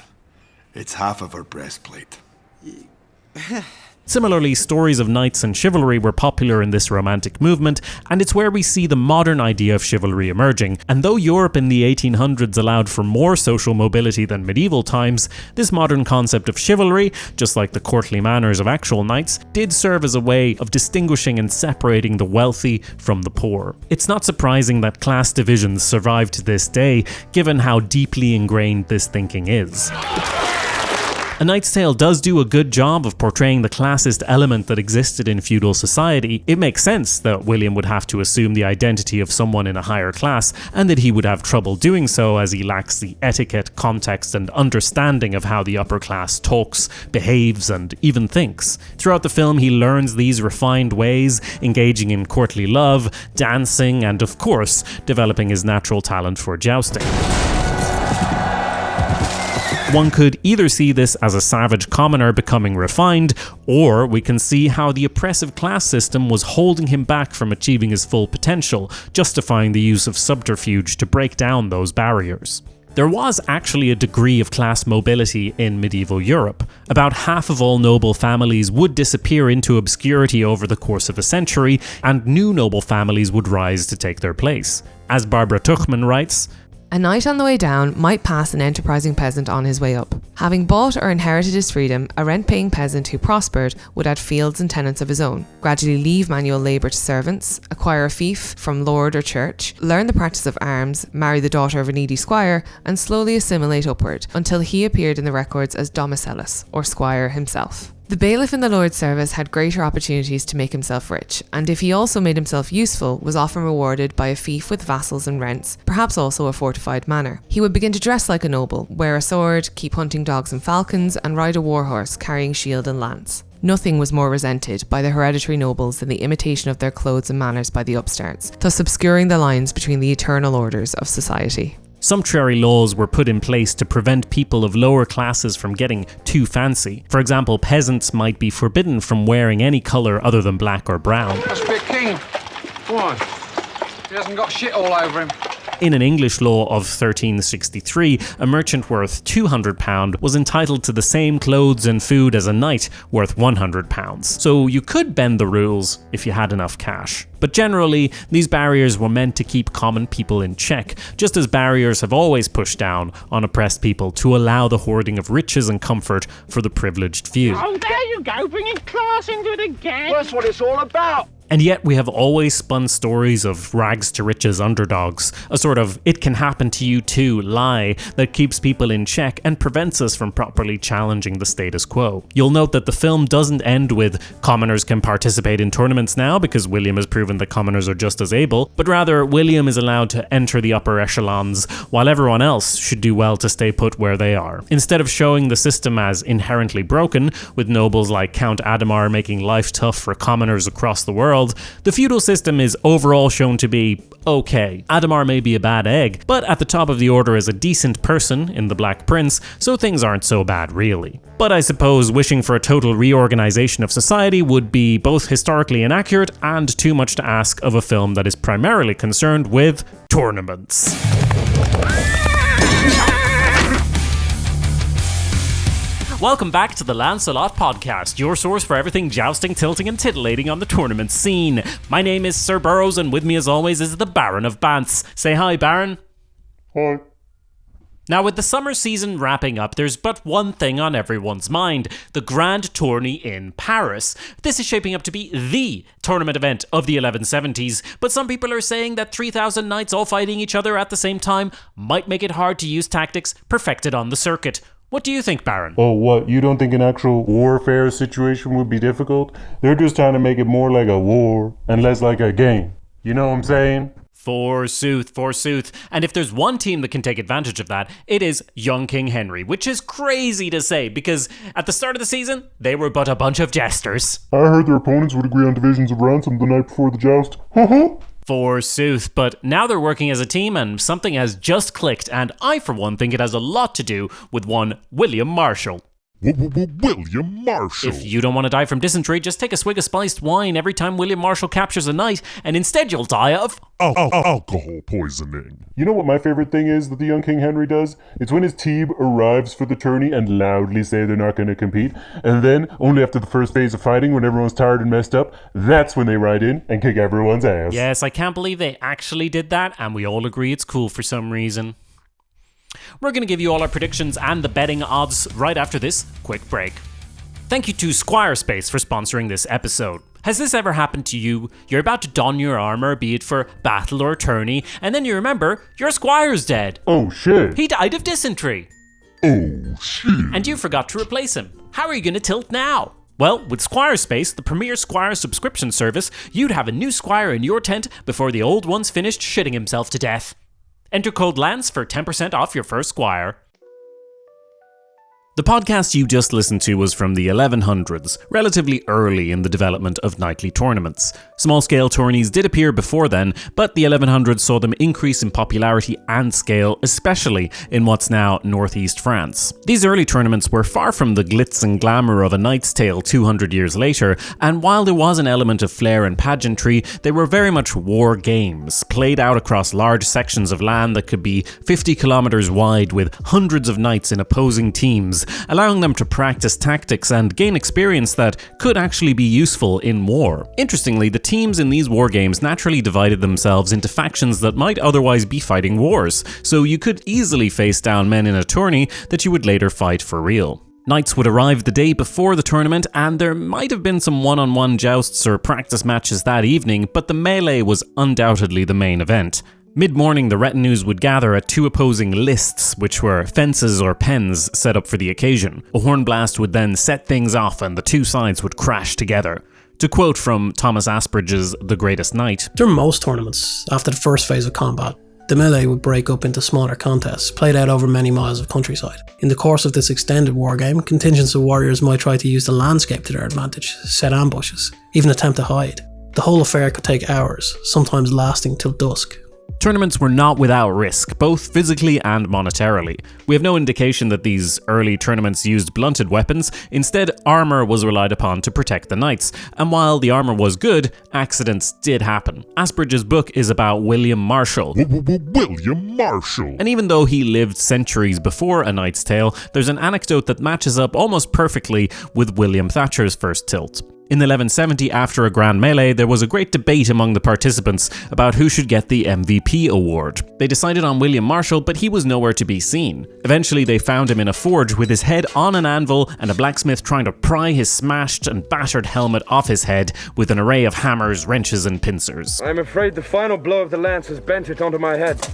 It's half of her breastplate. Similarly, stories of knights and chivalry were popular in this romantic movement, and it's where we see the modern idea of chivalry emerging. And though Europe in the 1800s allowed for more social mobility than medieval times, this modern concept of chivalry, just like the courtly manners of actual knights, did serve as a way of distinguishing and separating the wealthy from the poor. It's not surprising that class divisions survive to this day, given how deeply ingrained this thinking is. A Knight's Tale does do a good job of portraying the classist element that existed in feudal society. It makes sense that William would have to assume the identity of someone in a higher class, and that he would have trouble doing so as he lacks the etiquette, context, and understanding of how the upper class talks, behaves, and even thinks. Throughout the film, he learns these refined ways, engaging in courtly love, dancing, and of course, developing his natural talent for jousting. One could either see this as a savage commoner becoming refined, or we can see how the oppressive class system was holding him back from achieving his full potential, justifying the use of subterfuge to break down those barriers. There was actually a degree of class mobility in medieval Europe. About half of all noble families would disappear into obscurity over the course of a century, and new noble families would rise to take their place. As Barbara Tuchman writes, a knight on the way down might pass an enterprising peasant on his way up. Having bought or inherited his freedom, a rent-paying peasant who prospered would add fields and tenants of his own, gradually leave manual labour to servants, acquire a fief from lord or church, learn the practice of arms, marry the daughter of a needy squire, and slowly assimilate upward, until he appeared in the records as domicellus, or squire himself. The bailiff in the Lord's service had greater opportunities to make himself rich, and if he also made himself useful, was often rewarded by a fief with vassals and rents, perhaps also a fortified manor. He would begin to dress like a noble, wear a sword, keep hunting dogs and falcons, and ride a warhorse carrying shield and lance. Nothing was more resented by the hereditary nobles than the imitation of their clothes and manners by the upstarts, thus obscuring the lines between the eternal orders of society. Sumptuary laws were put in place to prevent people of lower classes from getting too fancy. For example, peasants might be forbidden from wearing any colour other than black or brown. Must be a king. Why? He hasn't got shit all over him. In an English law of 1363, a merchant worth £200 was entitled to the same clothes and food as a knight worth £100. So you could bend the rules if you had enough cash. But generally, these barriers were meant to keep common people in check, just as barriers have always pushed down on oppressed people to allow the hoarding of riches and comfort for the privileged few. Oh, there you go, bringing class into it again. That's what it's all about. And yet we have always spun stories of rags to riches underdogs, a sort of it can happen to you too lie that keeps people in check and prevents us from properly challenging the status quo. You'll note that the film doesn't end with commoners can participate in tournaments now because William has proven that commoners are just as able, but rather William is allowed to enter the upper echelons while everyone else should do well to stay put where they are. Instead of showing the system as inherently broken, with nobles like Count Adhemar making life tough for commoners across the world, the feudal system is overall shown to be okay. Adhemar may be a bad egg, but at the top of the order is a decent person in the Black Prince, so things aren't so bad really. But I suppose wishing for a total reorganization of society would be both historically inaccurate and too much to ask of a film that is primarily concerned with tournaments. Welcome back to the Lancelot Podcast, your source for everything jousting, tilting, and titillating on the tournament scene. My name is Sir Burrows, and with me as always is the Baron of Bants. Say hi, Baron. Hi. Now, with the summer season wrapping up, there's but one thing on everyone's mind: the Grand Tourney in Paris. This is shaping up to be the tournament event of the 1170s, but some people are saying that 3,000 knights all fighting each other at the same time might make it hard to use tactics perfected on the circuit. What do you think, Baron? Oh, what? You don't think an actual warfare situation would be difficult? They're just trying to make it more like a war and less like a game. You know what I'm saying? Forsooth. And if there's one team that can take advantage of that, it is young King Henry, which is crazy to say because at the start of the season, they were but a bunch of jesters. I heard their opponents would agree on divisions of ransom the night before the joust. Forsooth, but now they're working as a team and something has just clicked, and I for one think it has a lot to do with one William Marshall. William Marshall. If you don't want to die from dysentery, just take a swig of spiced wine every time William Marshall captures a knight, and instead you'll die of alcohol poisoning. You know what my favorite thing is that the young King Henry does? It's when his team arrives for the tourney and loudly say they're not going to compete, and then, only after the first phase of fighting, when everyone's tired and messed up, that's when they ride in and kick everyone's ass. Yes, I can't believe they actually did that, and we all agree it's cool for some reason. We're going to give you all our predictions and the betting odds right after this quick break. Thank you to Squarespace for sponsoring this episode. Has this ever happened to you? You're about to don your armor, be it for battle or tourney, and then you remember your squire's dead. Oh shit. He died of dysentery. Oh, shit. And you forgot to replace him. How are you going to tilt now? Well, with Squarespace, the premier Squire subscription service, you'd have a new Squire in your tent before the old one's finished shitting himself to death. Enter code LANCE for 10% off your first Squire. The podcast you just listened to was from the 1100s, relatively early in the development of knightly tournaments. Small-scale tourneys did appear before then, but the 1100s saw them increase in popularity and scale, especially in what's now northeast France. These early tournaments were far from the glitz and glamour of A Knight's Tale 200 years later, and while there was an element of flair and pageantry, they were very much war games, played out across large sections of land that could be 50 kilometers wide with hundreds of knights in opposing teams, allowing them to practice tactics and gain experience that could actually be useful in war. Interestingly, the teams in these war games naturally divided themselves into factions that might otherwise be fighting wars, so you could easily face down men in a tourney that you would later fight for real. Knights would arrive the day before the tournament, and there might have been some one-on-one jousts or practice matches that evening, but the melee was undoubtedly the main event. Mid-morning, the retinues would gather at two opposing lists, which were fences or pens set up for the occasion. A horn blast would then set things off and the two sides would crash together. To quote from Thomas Asbridge's The Greatest Knight, during most tournaments, after the first phase of combat, the melee would break up into smaller contests, played out over many miles of countryside. In the course of this extended wargame, contingents of warriors might try to use the landscape to their advantage, set ambushes, even attempt to hide. The whole affair could take hours, sometimes lasting till dusk. Tournaments were not without risk, both physically and monetarily. We have no indication that these early tournaments used blunted weapons. Instead, armour was relied upon to protect the knights, and while the armour was good, accidents did happen. Asbridge's book is about William Marshall. William Marshall! And even though he lived centuries before A Knight's Tale, there's an anecdote that matches up almost perfectly with William Thatcher's first tilt. In 1170, after a grand melee, there was a great debate among the participants about who should get the MVP award. They decided on William Marshall, but he was nowhere to be seen. Eventually, they found him in a forge with his head on an anvil and a blacksmith trying to pry his smashed and battered helmet off his head with an array of hammers, wrenches, and pincers. I'm afraid the final blow of the lance has bent it onto my head.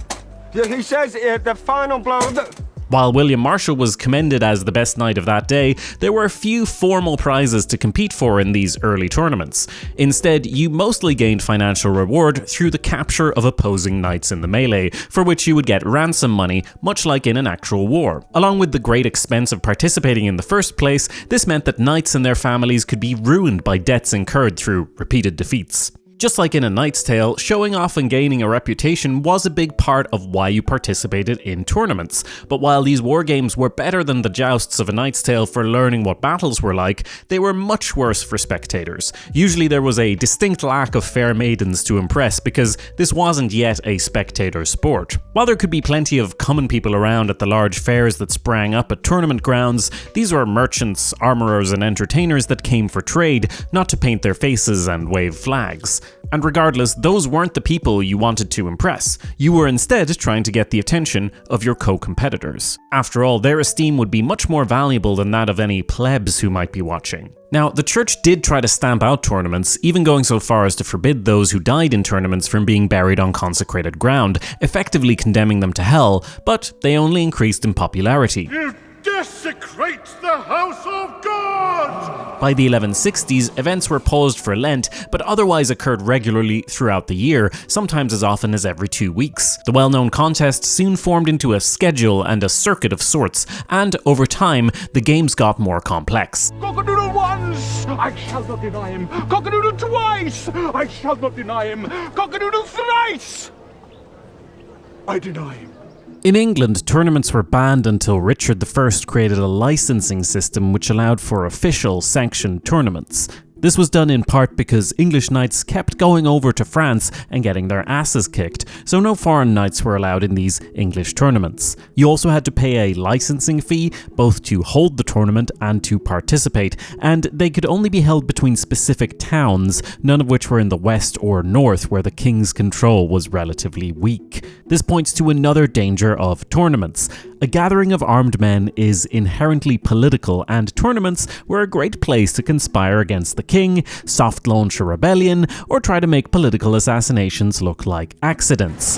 He says the final blow of the... While William Marshall was commended as the best knight of that day, there were few formal prizes to compete for in these early tournaments. Instead, you mostly gained financial reward through the capture of opposing knights in the melee, for which you would get ransom money, much like in an actual war. Along with the great expense of participating in the first place, this meant that knights and their families could be ruined by debts incurred through repeated defeats. Just like in A Knight's Tale, showing off and gaining a reputation was a big part of why you participated in tournaments. But while these war games were better than the jousts of A Knight's Tale for learning what battles were like, they were much worse for spectators. Usually there was a distinct lack of fair maidens to impress because this wasn't yet a spectator sport. While there could be plenty of common people around at the large fairs that sprang up at tournament grounds, these were merchants, armourers and entertainers that came for trade, not to paint their faces and wave flags. And regardless, those weren't the people you wanted to impress. You were instead trying to get the attention of your co-competitors. After all, their esteem would be much more valuable than that of any plebs who might be watching. Now, the church did try to stamp out tournaments, even going so far as to forbid those who died in tournaments from being buried on consecrated ground, effectively condemning them to hell, but they only increased in popularity. You desecrate the house of God! By the 1160s, events were paused for Lent, but otherwise occurred regularly throughout the year, sometimes as often as every 2 weeks. The well-known contest soon formed into a schedule and a circuit of sorts, and over time, the games got more complex. Cockadoodle once, I shall not deny him. Cockadoodle twice, I shall not deny him. Cockadoodle thrice, I deny him. In England, tournaments were banned until Richard I created a licensing system which allowed for official sanctioned tournaments. This was done in part because English knights kept going over to France and getting their asses kicked, so no foreign knights were allowed in these English tournaments. You also had to pay a licensing fee, both to hold the tournament and to participate, and they could only be held between specific towns, none of which were in the west or north, where the king's control was relatively weak. This points to another danger of tournaments. A gathering of armed men is inherently political, and tournaments were a great place to conspire against the king, soft launch a rebellion, or try to make political assassinations look like accidents.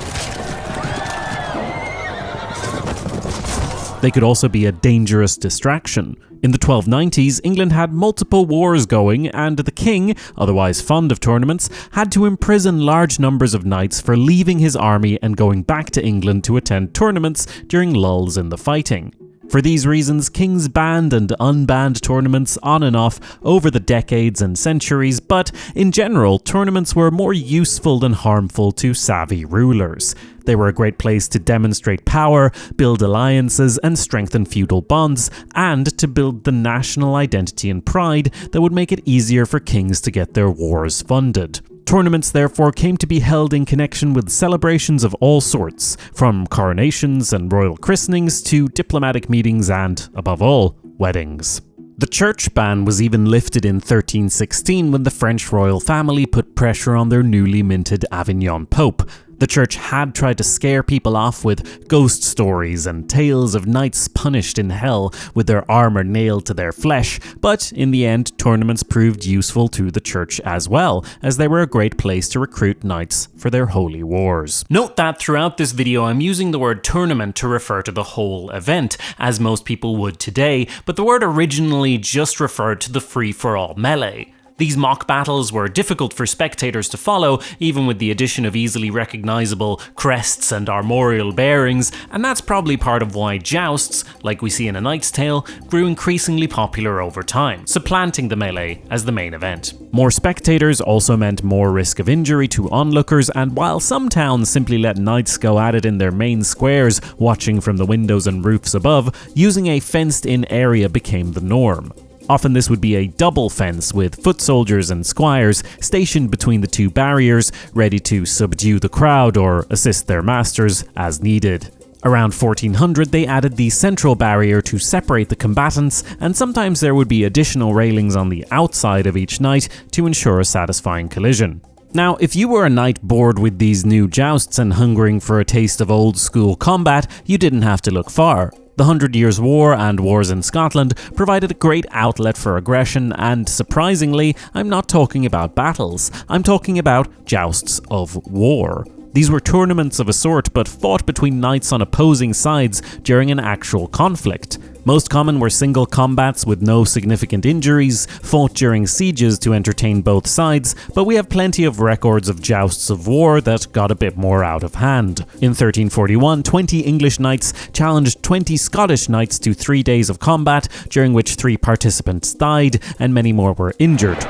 They could also be a dangerous distraction. In the 1290s, England had multiple wars going, and the king, otherwise fond of tournaments, had to imprison large numbers of knights for leaving his army and going back to England to attend tournaments during lulls in the fighting. For these reasons, kings banned and unbanned tournaments on and off over the decades and centuries, but in general, tournaments were more useful than harmful to savvy rulers. They were a great place to demonstrate power, build alliances, and strengthen feudal bonds, and to build the national identity and pride that would make it easier for kings to get their wars funded. Tournaments therefore came to be held in connection with celebrations of all sorts, from coronations and royal christenings to diplomatic meetings and, above all, weddings. The church ban was even lifted in 1316 when the French royal family put pressure on their newly minted Avignon Pope. The church had tried to scare people off with ghost stories and tales of knights punished in hell with their armor nailed to their flesh, but in the end, tournaments proved useful to the church as well, as they were a great place to recruit knights for their holy wars. Note that throughout this video I'm using the word tournament to refer to the whole event, as most people would today, but the word originally just referred to the free-for-all melee. These mock battles were difficult for spectators to follow, even with the addition of easily recognizable crests and armorial bearings, and that's probably part of why jousts, like we see in A Knight's Tale, grew increasingly popular over time, supplanting the melee as the main event. More spectators also meant more risk of injury to onlookers, and while some towns simply let knights go at it in their main squares, watching from the windows and roofs above, using a fenced-in area became the norm. Often this would be a double fence with foot soldiers and squires stationed between the two barriers, ready to subdue the crowd or assist their masters as needed. Around 1400 they added the central barrier to separate the combatants, and sometimes there would be additional railings on the outside of each knight to ensure a satisfying collision. Now, if you were a knight bored with these new jousts and hungering for a taste of old school combat, you didn't have to look far. The 100 Years' War and wars in Scotland provided a great outlet for aggression, and surprisingly, I'm not talking about battles, I'm talking about jousts of war. These were tournaments of a sort, but fought between knights on opposing sides during an actual conflict. Most common were single combats with no significant injuries, fought during sieges to entertain both sides, but we have plenty of records of jousts of war that got a bit more out of hand. In 1341, 20 English knights challenged 20 Scottish knights to 3 days of combat, during which 3 participants died and many more were injured.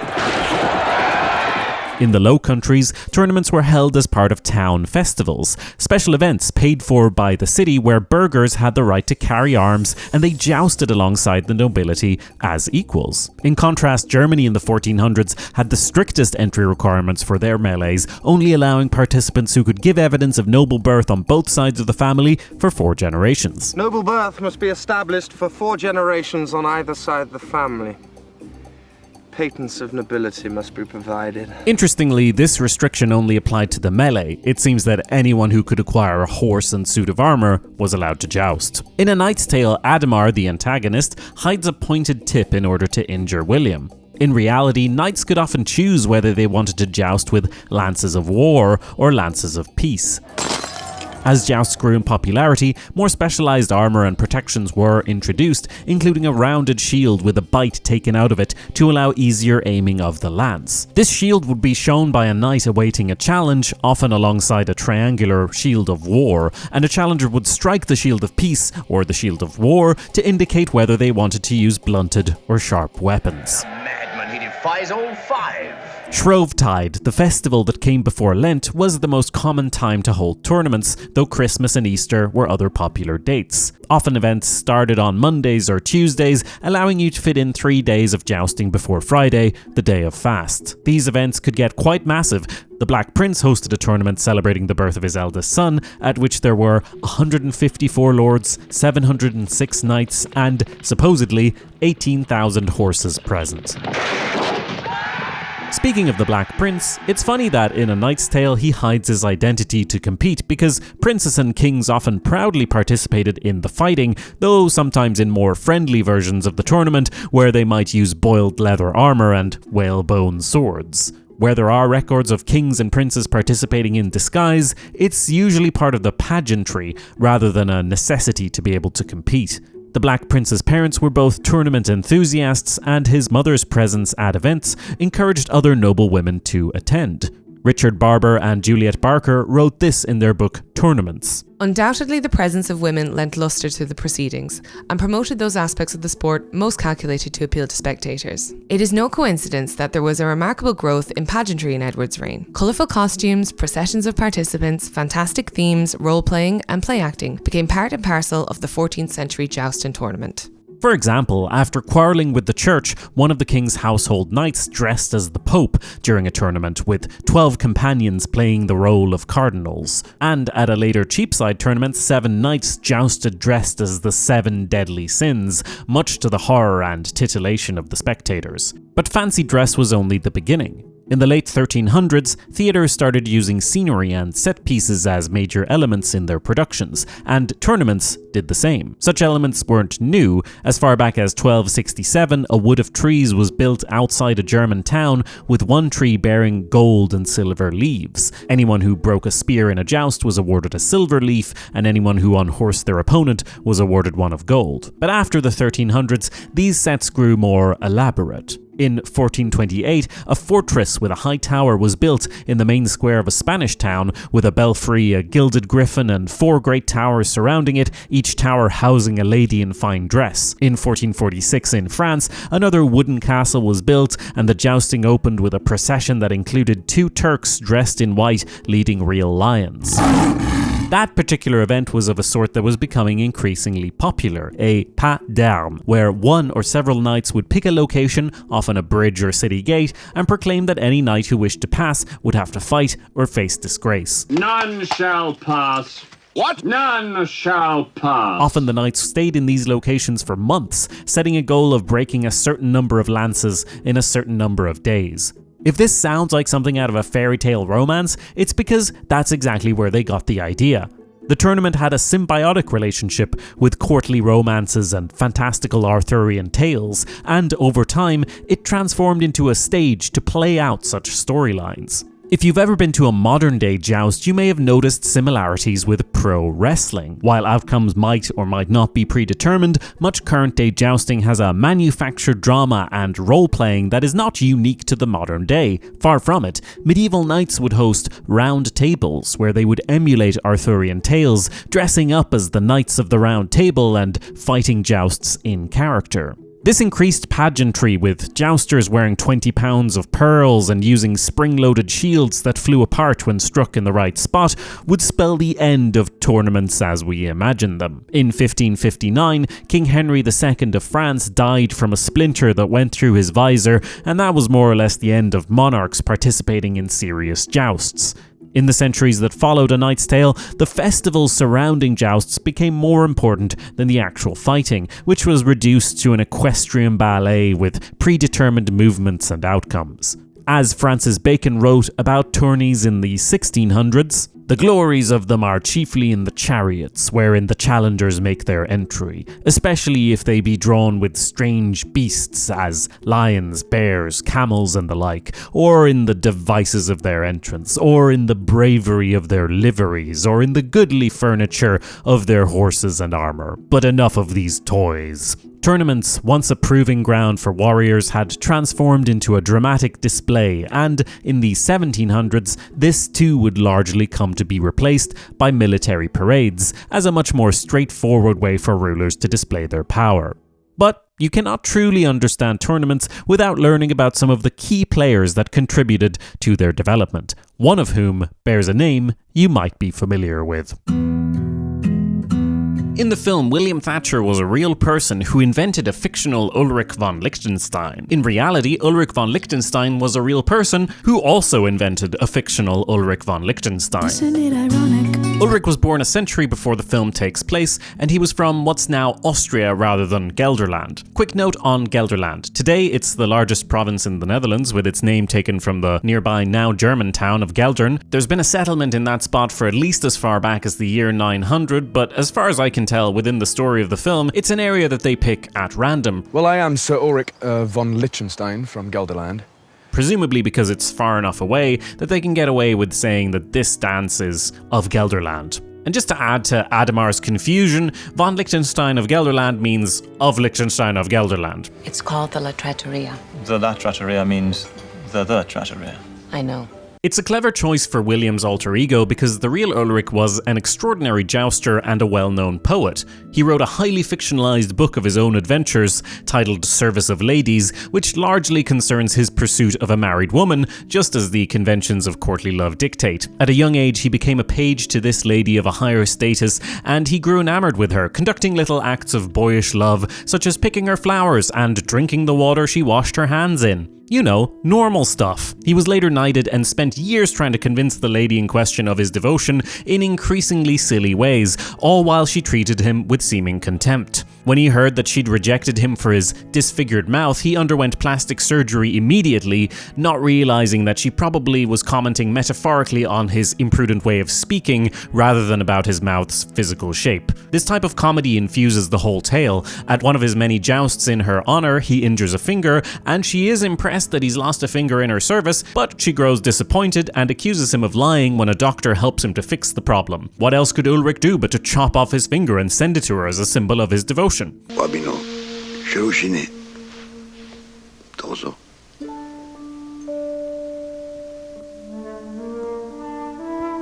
In the Low Countries, tournaments were held as part of town festivals, special events paid for by the city where burghers had the right to carry arms and they jousted alongside the nobility as equals. In contrast, Germany in the 1400s had the strictest entry requirements for their melees, only allowing participants who could give evidence of noble birth on both sides of the family for 4 generations. Noble birth must be established for 4 generations on either side of the family. Patents of nobility must be provided. Interestingly, this restriction only applied to the melee. It seems that anyone who could acquire a horse and suit of armor was allowed to joust. In A Knight's Tale, Adhemar, the antagonist, hides a pointed tip in order to injure William. In reality, knights could often choose whether they wanted to joust with lances of war or lances of peace. As jousts grew in popularity, more specialized armor and protections were introduced, including a rounded shield with a bite taken out of it to allow easier aiming of the lance. This shield would be shown by a knight awaiting a challenge, often alongside a triangular shield of war, and a challenger would strike the shield of peace, or the shield of war, to indicate whether they wanted to use blunted or sharp weapons. Madman, he defies all 5. Shrovetide, the festival that came before Lent, was the most common time to hold tournaments, though Christmas and Easter were other popular dates. Often events started on Mondays or Tuesdays, allowing you to fit in 3 days of jousting before Friday, the day of fast. These events could get quite massive. The Black Prince hosted a tournament celebrating the birth of his eldest son, at which there were 154 lords, 706 knights, and, supposedly, 18,000 horses present. Speaking of the Black Prince, it's funny that in A Knight's Tale he hides his identity to compete because princes and kings often proudly participated in the fighting, though sometimes in more friendly versions of the tournament where they might use boiled leather armor and whalebone swords. Where there are records of kings and princes participating in disguise, it's usually part of the pageantry rather than a necessity to be able to compete. The Black Prince's parents were both tournament enthusiasts, and his mother's presence at events encouraged other noble women to attend. Richard Barber and Juliet Barker wrote this in their book Tournaments. Undoubtedly, the presence of women lent lustre to the proceedings and promoted those aspects of the sport most calculated to appeal to spectators. It is no coincidence that there was a remarkable growth in pageantry in Edward's reign. Colourful costumes, processions of participants, fantastic themes, role-playing and play acting became part and parcel of the 14th century joust and tournament. For example, after quarrelling with the church, one of the king's household knights dressed as the Pope during a tournament, with 12 companions playing the role of cardinals. And at a later Cheapside tournament, 7 knights jousted dressed as the 7 deadly sins, much to the horror and titillation of the spectators. But fancy dress was only the beginning. In the late 1300s, theatres started using scenery and set pieces as major elements in their productions, and tournaments did the same. Such elements weren't new. As far back as 1267, a wood of trees was built outside a German town, with one tree bearing gold and silver leaves. Anyone who broke a spear in a joust was awarded a silver leaf, and anyone who unhorsed their opponent was awarded one of gold. But after the 1300s, these sets grew more elaborate. In 1428, a fortress with a high tower was built in the main square of a Spanish town, with a belfry, a gilded griffin, and 4 great towers surrounding it, each tower housing a lady in fine dress. In 1446 in France, another wooden castle was built, and the jousting opened with a procession that included 2 Turks dressed in white leading real lions. That particular event was of a sort that was becoming increasingly popular, a pas d'armes, where one or several knights would pick a location, often a bridge or city gate, and proclaim that any knight who wished to pass would have to fight or face disgrace. None shall pass. What? None shall pass. Often the knights stayed in these locations for months, setting a goal of breaking a certain number of lances in a certain number of days. If this sounds like something out of a fairy tale romance, it's because that's exactly where they got the idea. The tournament had a symbiotic relationship with courtly romances and fantastical Arthurian tales, and over time, it transformed into a stage to play out such storylines. If you've ever been to a modern-day joust, you may have noticed similarities with pro wrestling. While outcomes might or might not be predetermined, much current-day jousting has a manufactured drama and role-playing that is not unique to the modern day. Far from it, medieval knights would host round tables where they would emulate Arthurian tales, dressing up as the Knights of the Round Table and fighting jousts in character. This increased pageantry, with jousters wearing 20 pounds of pearls and using spring-loaded shields that flew apart when struck in the right spot, would spell the end of tournaments as we imagine them. In 1559, King Henry II of France died from a splinter that went through his visor, and that was more or less the end of monarchs participating in serious jousts. In the centuries that followed A Knight's Tale, the festivals surrounding jousts became more important than the actual fighting, which was reduced to an equestrian ballet with predetermined movements and outcomes. As Francis Bacon wrote about tourneys in the 1600s, "The glories of them are chiefly in the chariots, wherein the challengers make their entry, especially if they be drawn with strange beasts, as lions, bears, camels, and the like, or in the devices of their entrance, or in the bravery of their liveries, or in the goodly furniture of their horses and armour. But enough of these toys." Tournaments, once a proving ground for warriors, had transformed into a dramatic display, and in the 1700s, this too would largely come to be replaced by military parades, as a much more straightforward way for rulers to display their power. But you cannot truly understand tournaments without learning about some of the key players that contributed to their development, one of whom bears a name you might be familiar with. In the film, William Thatcher was a real person who invented a fictional Ulrich von Lichtenstein. In reality, Ulrich von Lichtenstein was a real person who also invented a fictional Ulrich von Lichtenstein. Isn't it ironic? Ulrich was born a century before the film takes place, and he was from what's now Austria rather than Gelderland. Quick note on Gelderland. Today, it's the largest province in the Netherlands, with its name taken from the nearby now German town of Geldern. There's been a settlement in that spot for at least as far back as the year 900, but as far as I can tell within the story of the film, it's an area that they pick at random. Well, I am Sir Ulrich von Lichtenstein from Gelderland. presumably because it's far enough away that they can get away with saying that this dance is of Gelderland. And just to add to Adhemar's confusion, von Lichtenstein of Gelderland means of Liechtenstein of Gelderland. It's called the La Trattoria. The La Trattoria means the Trattoria. I know. It's a clever choice for William's alter ego because the real Ulrich was an extraordinary jouster and a well-known poet. He wrote a highly fictionalized book of his own adventures titled Service of Ladies, which largely concerns his pursuit of a married woman, just as the conventions of courtly love dictate. At a young age, he became a page to this lady of a higher status, and he grew enamored with her, conducting little acts of boyish love, such as picking her flowers and drinking the water she washed her hands in. You know, normal stuff. He was later knighted and spent years trying to convince the lady in question of his devotion in increasingly silly ways, all while she treated him with seeming contempt. When he heard that she'd rejected him for his disfigured mouth, he underwent plastic surgery immediately, not realizing that she probably was commenting metaphorically on his imprudent way of speaking rather than about his mouth's physical shape. This type of comedy infuses the whole tale. At one of his many jousts in her honor, he injures a finger, and she is impressed that he's lost a finger in her service, but she grows disappointed and accuses him of lying when a doctor helps him to fix the problem. What else could Ulrich do but to chop off his finger and send it to her as a symbol of his devotion? Babino, chevauchée. Dozo.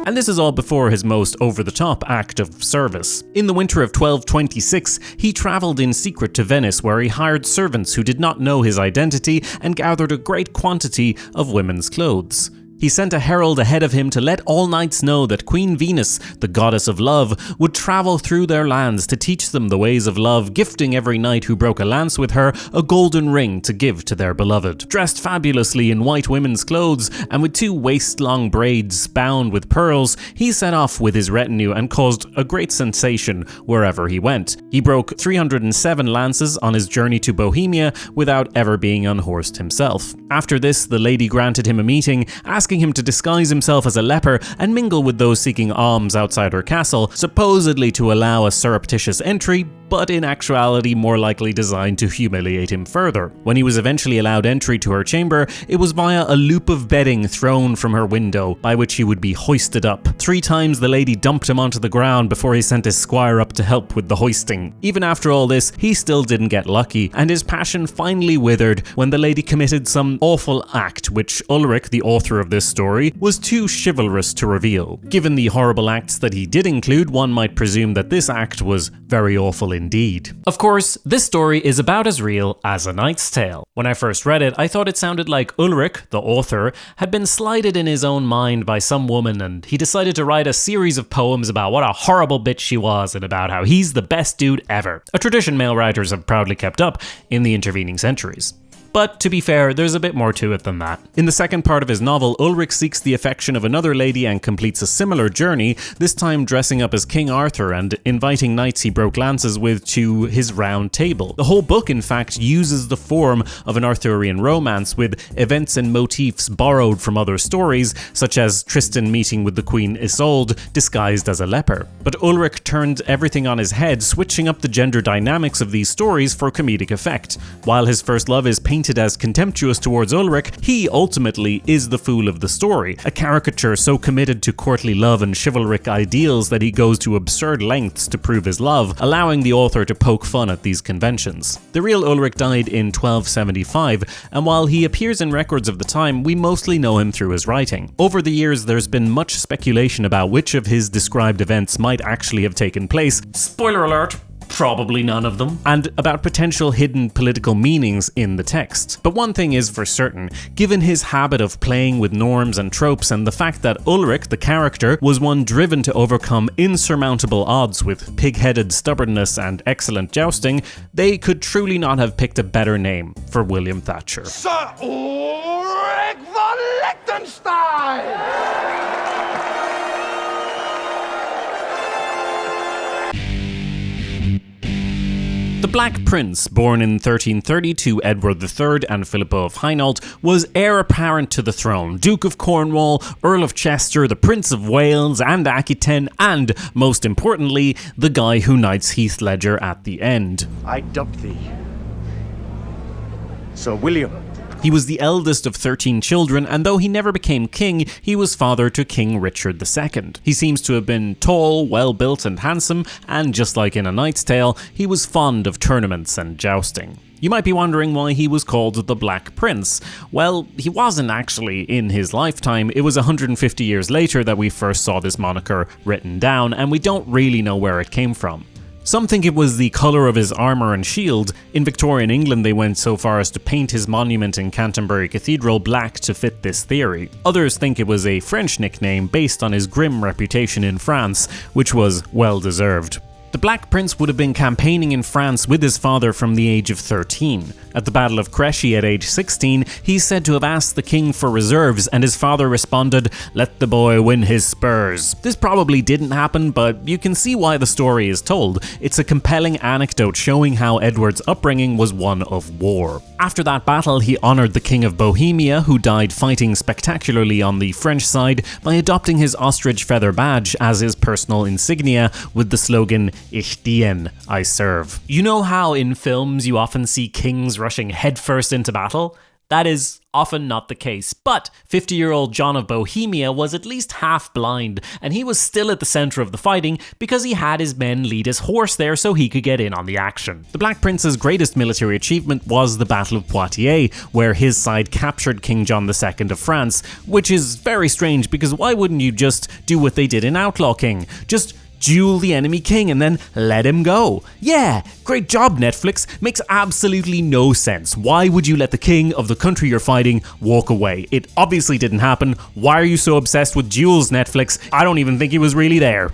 And this is all before his most over-the-top act of service. In the winter of 1226, he travelled in secret to Venice, where he hired servants who did not know his identity and gathered a great quantity of women's clothes. He sent a herald ahead of him to let all knights know that Queen Venus, the goddess of love, would travel through their lands to teach them the ways of love, gifting every knight who broke a lance with her a golden ring to give to their beloved. Dressed fabulously in white women's clothes and with 2 waist-long braids bound with pearls, he set off with his retinue and caused a great sensation wherever he went. He broke 307 lances on his journey to Bohemia without ever being unhorsed himself. After this, the lady granted him a meeting, asking him to disguise himself as a leper and mingle with those seeking alms outside her castle, supposedly to allow a surreptitious entry, but in actuality more likely designed to humiliate him further. When he was eventually allowed entry to her chamber, it was via a loop of bedding thrown from her window, by which he would be hoisted up. 3 times the lady dumped him onto the ground before he sent his squire up to help with the hoisting. Even after all this, he still didn't get lucky, and his passion finally withered when the lady committed some awful act which Ulrich, the author of this story, was too chivalrous to reveal. Given the horrible acts that he did include, one might presume that this act was very awful indeed. Of course, this story is about as real as A Knight's Tale. When I first read it, I thought it sounded like Ulrich, the author, had been slighted in his own mind by some woman, and he decided to write a series of poems about what a horrible bitch she was and about how he's the best dude ever. A tradition male writers have proudly kept up in the intervening centuries. But to be fair, there's a bit more to it than that. In the second part of his novel, Ulrich seeks the affection of another lady and completes a similar journey, this time dressing up as King Arthur and inviting knights he broke lances with to his round table. The whole book, in fact, uses the form of an Arthurian romance with events and motifs borrowed from other stories, such as Tristan meeting with the Queen Isolde disguised as a leper. But Ulrich turned everything on his head, switching up the gender dynamics of these stories for comedic effect. While his first love is painted as contemptuous towards Ulrich, he ultimately is the fool of the story, a caricature so committed to courtly love and chivalric ideals that he goes to absurd lengths to prove his love, allowing the author to poke fun at these conventions. The real Ulrich died in 1275, and while he appears in records of the time, we mostly know him through his writing. Over the years, there's been much speculation about which of his described events might actually have taken place. Spoiler alert! Probably none of them, and about potential hidden political meanings in the text. But one thing is for certain, given his habit of playing with norms and tropes and the fact that Ulrich, the character, was one driven to overcome insurmountable odds with pig-headed stubbornness and excellent jousting, they could truly not have picked a better name for William Thatcher. Sir Ulrich von Lichtenstein! The Black Prince, born in 1330 to Edward III and Philippa of Hainault, was heir apparent to the throne, Duke of Cornwall, Earl of Chester, the Prince of Wales and Aquitaine, and, most importantly, the guy who knights Heath Ledger at the end. I dub thee Sir William He was the eldest of 13 children, and though he never became king, he was father to King Richard II. He seems to have been tall, well-built and handsome, and just like in A Knight's Tale, he was fond of tournaments and jousting. You might be wondering why he was called the Black Prince. Well, he wasn't actually in his lifetime. It was 150 years later that we first saw this moniker written down, and we don't really know where it came from. Some think it was the colour of his armour and shield. In Victorian England, they went so far as to paint his monument in Canterbury Cathedral black to fit this theory. Others think it was a French nickname based on his grim reputation in France, which was well deserved. The Black Prince would have been campaigning in France with his father from the age of 13. At the Battle of Crécy at age 16, he's said to have asked the king for reserves, and his father responded, "Let the boy win his spurs." This probably didn't happen, but you can see why the story is told. It's a compelling anecdote showing how Edward's upbringing was one of war. After that battle, he honoured the King of Bohemia, who died fighting spectacularly on the French side, by adopting his ostrich feather badge as his personal insignia with the slogan, "Ich dien, I serve." You know how in films you often see kings rushing headfirst into battle? That is often not the case, but 50-year-old John of Bohemia was at least half blind, and he was still at the centre of the fighting because he had his men lead his horse there so he could get in on the action. The Black Prince's greatest military achievement was the Battle of Poitiers, where his side captured King John II of France, which is very strange because why wouldn't you just do what they did in Outlaw King? Just duel the enemy king and then let him go. Yeah, great job Netflix. Makes absolutely no sense. Why would you let the king of the country you're fighting walk away? It obviously didn't happen. Why are you so obsessed with duels, Netflix? I don't even think he was really there.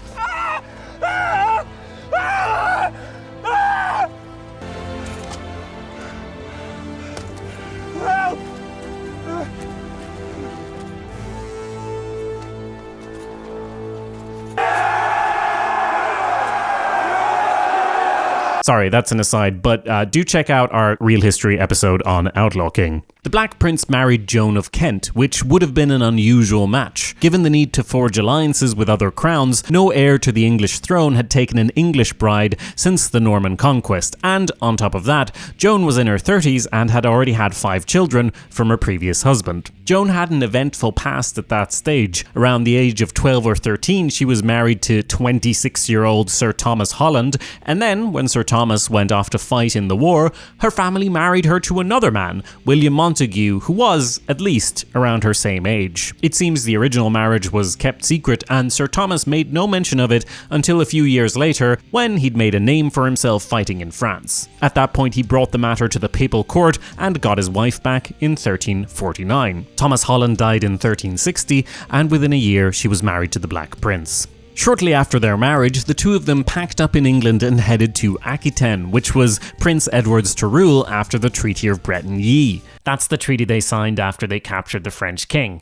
Sorry, that's an aside, but do check out our Real History episode on Outlaw King. The Black Prince married Joan of Kent, which would have been an unusual match. Given the need to forge alliances with other crowns, no heir to the English throne had taken an English bride since the Norman conquest, and on top of that, Joan was in her 30s and had already had 5 children from her previous husband. Joan had an eventful past at that stage. Around the age of 12 or 13, she was married to 26-year-old Sir Thomas Holland, and then, when Sir Thomas went off to fight in the war, her family married her to another man, William Montague, who was, at least, around her same age. It seems the original marriage was kept secret, and Sir Thomas made no mention of it until a few years later, when he'd made a name for himself fighting in France. At that point, he brought the matter to the papal court and got his wife back in 1349. Thomas Holland died in 1360, and within a year, she was married to the Black Prince. Shortly after their marriage, the two of them packed up in England and headed to Aquitaine, which was Prince Edward's to rule after the Treaty of Bretigny. That's the treaty they signed after they captured the French king.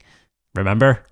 Remember?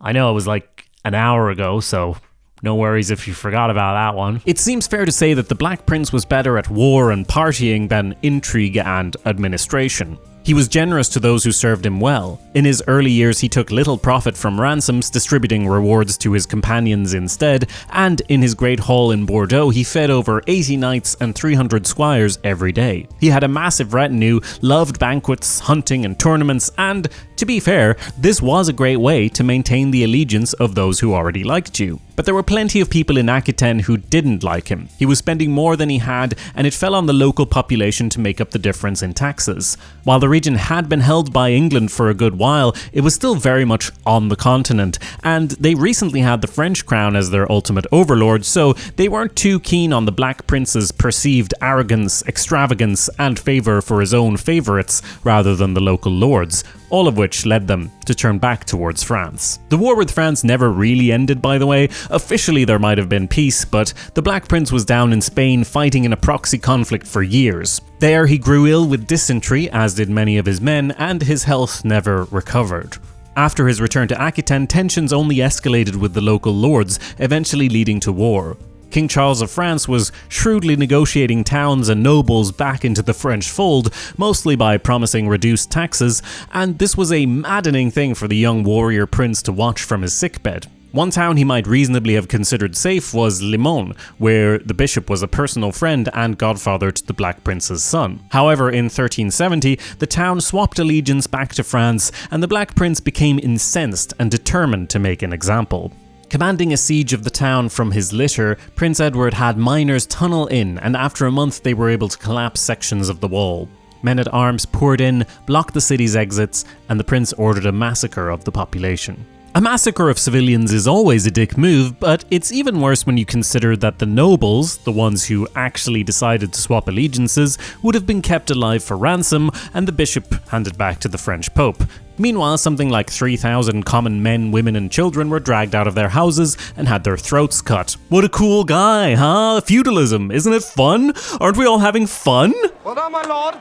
I know it was like an hour ago, so no worries if you forgot about that one. It seems fair to say that the Black Prince was better at war and partying than intrigue and administration. He was generous to those who served him well. In his early years, he took little profit from ransoms, distributing rewards to his companions instead, and in his great hall in Bordeaux, he fed over 80 knights and 300 squires every day. He had a massive retinue, loved banquets, hunting, and tournaments, and, to be fair, this was a great way to maintain the allegiance of those who already liked you. But there were plenty of people in Aquitaine who didn't like him. He was spending more than he had, and it fell on the local population to make up the difference in taxes. While the region had been held by England for a good while, it was still very much on the continent, and they recently had the French crown as their ultimate overlord, so they weren't too keen on the Black Prince's perceived arrogance, extravagance, and favour for his own favourites rather than the local lords, all of which led them to turn back towards France. The war with France never really ended, by the way. Officially there might have been peace, but the Black Prince was down in Spain fighting in a proxy conflict for years. There he grew ill with dysentery, as did many of his men, and his health never recovered. After his return to Aquitaine, tensions only escalated with the local lords, eventually leading to war. King Charles of France was shrewdly negotiating towns and nobles back into the French fold, mostly by promising reduced taxes, and this was a maddening thing for the young warrior prince to watch from his sickbed. One town he might reasonably have considered safe was Limon, where the bishop was a personal friend and godfather to the Black Prince's son. However, in 1370, the town swapped allegiance back to France, and the Black Prince became incensed and determined to make an example. Commanding a siege of the town from his litter, Prince Edward had miners tunnel in, and after a month they were able to collapse sections of the wall. Men-at-arms poured in, blocked the city's exits, and the prince ordered a massacre of the population. A massacre of civilians is always a dick move, but it's even worse when you consider that the nobles, the ones who actually decided to swap allegiances, would have been kept alive for ransom and the bishop handed back to the French Pope. Meanwhile, something like 3,000 common men, women and children were dragged out of their houses and had their throats cut. What a cool guy, huh? Feudalism, isn't it fun? Aren't we all having fun? Well done, my lord.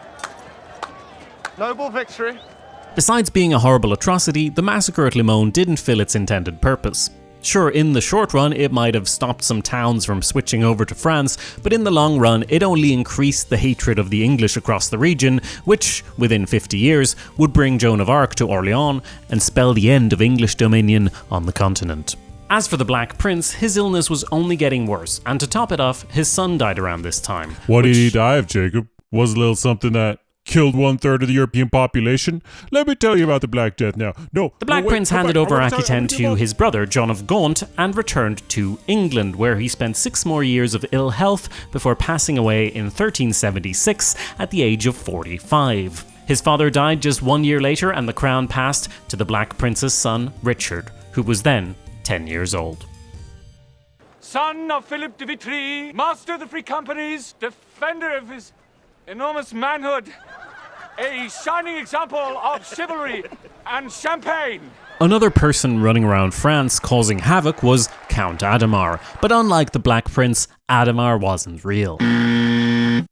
Noble victory. Besides being a horrible atrocity, the massacre at Limon didn't fill its intended purpose. Sure, in the short run, it might have stopped some towns from switching over to France, but in the long run, it only increased the hatred of the English across the region, which, within 50 years, would bring Joan of Arc to Orleans and spell the end of English dominion on the continent. As for the Black Prince, his illness was only getting worse, and to top it off, his son died around this time. What did he die of, Jacob? Was a little something that killed 1/3 of the European population? Let me tell you about the Black Death now. The Black Prince handed over Aquitaine to his brother, John of Gaunt, and returned to England, where he spent 6 more years of ill health before passing away in 1376 at the age of 45. His father died just 1 year later, and the crown passed to the Black Prince's son, Richard, who was then 10 years old. Son of Philip de Vitry, master of the free companies, defender of his enormous manhood, a shining example of chivalry and champagne. Another person running around France causing havoc was Count Adhemar, but unlike the Black Prince, Adhemar wasn't real.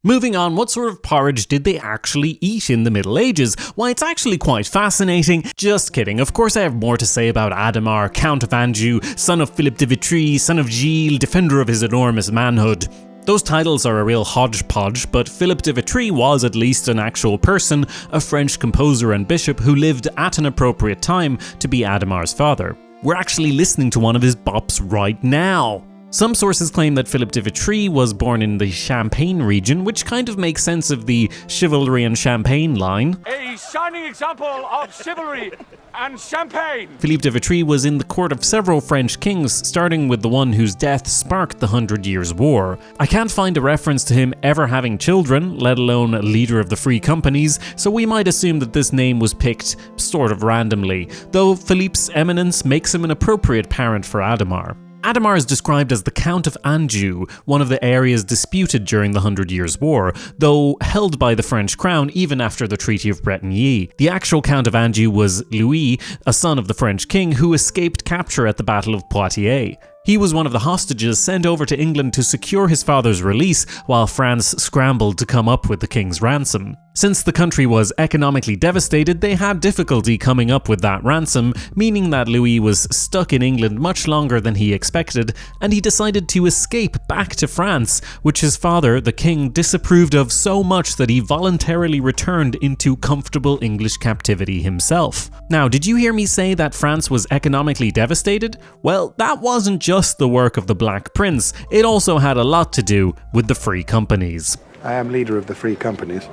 Moving on, what sort of porridge did they actually eat in the Middle Ages? Why, it's actually quite fascinating. Just kidding, of course I have more to say about Adhemar, Count of Anjou, son of Philip de Vitry, son of Gilles, defender of his enormous manhood. Those titles are a real hodgepodge, but Philip de Vitry was at least an actual person, a French composer and bishop who lived at an appropriate time to be Adhemar's father. We're actually listening to one of his bops right now. Some sources claim that Philip de Vitry was born in the Champagne region, which kind of makes sense of the chivalry and champagne line. A shining example of chivalry and champagne. Philippe de Vitry was in the court of several French kings, starting with the one whose death sparked the 100 Years' War. I can't find a reference to him ever having children, let alone a leader of the free companies, so we might assume that this name was picked sort of randomly, though Philippe's eminence makes him an appropriate parent for Adhemar. Adhemar is described as the Count of Anjou, one of the areas disputed during the 100 Years' War, though held by the French crown even after the Treaty of Bretigny. The actual Count of Anjou was Louis, a son of the French king who escaped capture at the Battle of Poitiers. He was one of the hostages sent over to England to secure his father's release while France scrambled to come up with the king's ransom. Since the country was economically devastated, they had difficulty coming up with that ransom, meaning that Louis was stuck in England much longer than he expected, and he decided to escape back to France, which his father, the king, disapproved of so much that he voluntarily returned into comfortable English captivity himself. Now, did you hear me say that France was economically devastated? Well, that wasn't just the work of the Black Prince, it also had a lot to do with the free companies. I am leader of the free companies.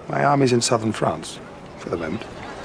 My army's in southern France, for the moment.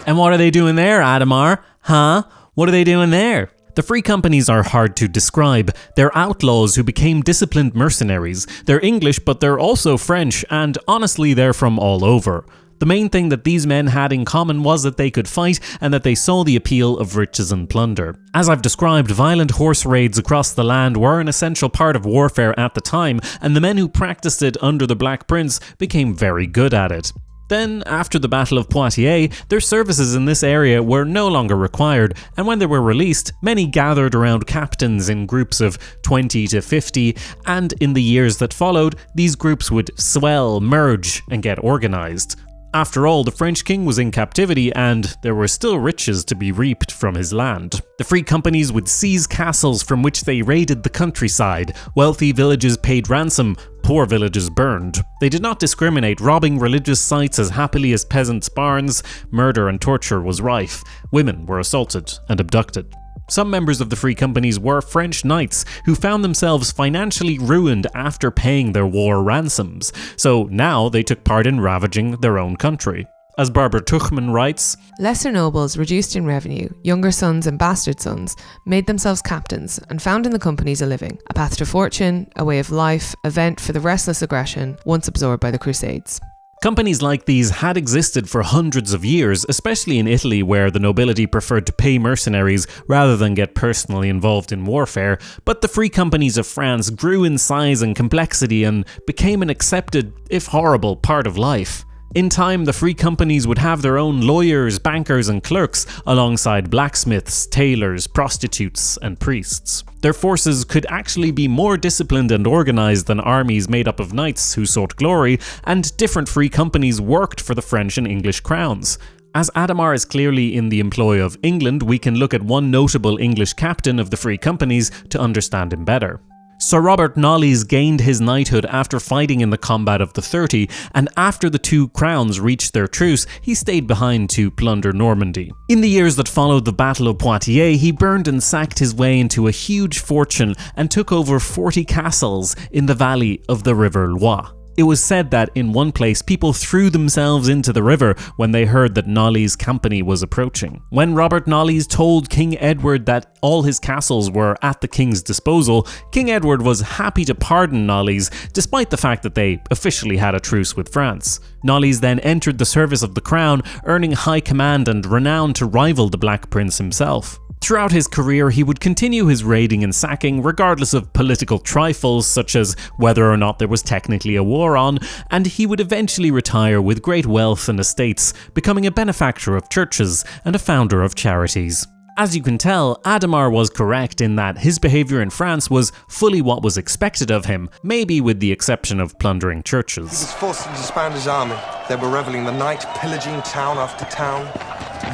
And what are they doing there, Adhemar? Huh? What are they doing there? The free companies are hard to describe. They're outlaws who became disciplined mercenaries. They're English, but they're also French, and honestly, they're from all over. The main thing that these men had in common was that they could fight and that they saw the appeal of riches and plunder. As I've described, violent horse raids across the land were an essential part of warfare at the time, and the men who practiced it under the Black Prince became very good at it. Then, after the Battle of Poitiers, their services in this area were no longer required, and when they were released, many gathered around captains in groups of 20 to 50, and in the years that followed, these groups would swell, merge, and get organized. After all, the French king was in captivity and there were still riches to be reaped from his land. The free companies would seize castles from which they raided the countryside. Wealthy villages paid ransom, poor villages burned. They did not discriminate, robbing religious sites as happily as peasants' barns. Murder and torture was rife. Women were assaulted and abducted. Some members of the free companies were French knights who found themselves financially ruined after paying their war ransoms, so now they took part in ravaging their own country. As Barbara Tuchman writes, lesser nobles, reduced in revenue, younger sons and bastard sons, made themselves captains and found in the companies a living, a path to fortune, a way of life, a vent for the restless aggression once absorbed by the Crusades. Companies like these had existed for hundreds of years, especially in Italy where the nobility preferred to pay mercenaries rather than get personally involved in warfare, but the free companies of France grew in size and complexity and became an accepted, if horrible, part of life. In time, the free companies would have their own lawyers, bankers and clerks, alongside blacksmiths, tailors, prostitutes and priests. Their forces could actually be more disciplined and organised than armies made up of knights who sought glory, and different free companies worked for the French and English crowns. As Adhemar is clearly in the employ of England, we can look at one notable English captain of the free companies to understand him better. Sir Robert Knollys gained his knighthood after fighting in the Combat of the 30, and after the two crowns reached their truce, he stayed behind to plunder Normandy. In the years that followed the Battle of Poitiers, he burned and sacked his way into a huge fortune and took over 40 castles in the valley of the River Loire. It was said that in one place people threw themselves into the river when they heard that Knollys' company was approaching. When Robert Knollys told King Edward that all his castles were at the king's disposal, King Edward was happy to pardon Knollys, despite the fact that they officially had a truce with France. Knollys then entered the service of the crown, earning high command and renown to rival the Black Prince himself. Throughout his career, he would continue his raiding and sacking regardless of political trifles such as whether or not there was technically a war on, and he would eventually retire with great wealth and estates, becoming a benefactor of churches and a founder of charities. As you can tell, Adhemar was correct in that his behaviour in France was fully what was expected of him, maybe with the exception of plundering churches. He was forced to disband his army. They were revelling the night, pillaging town after town,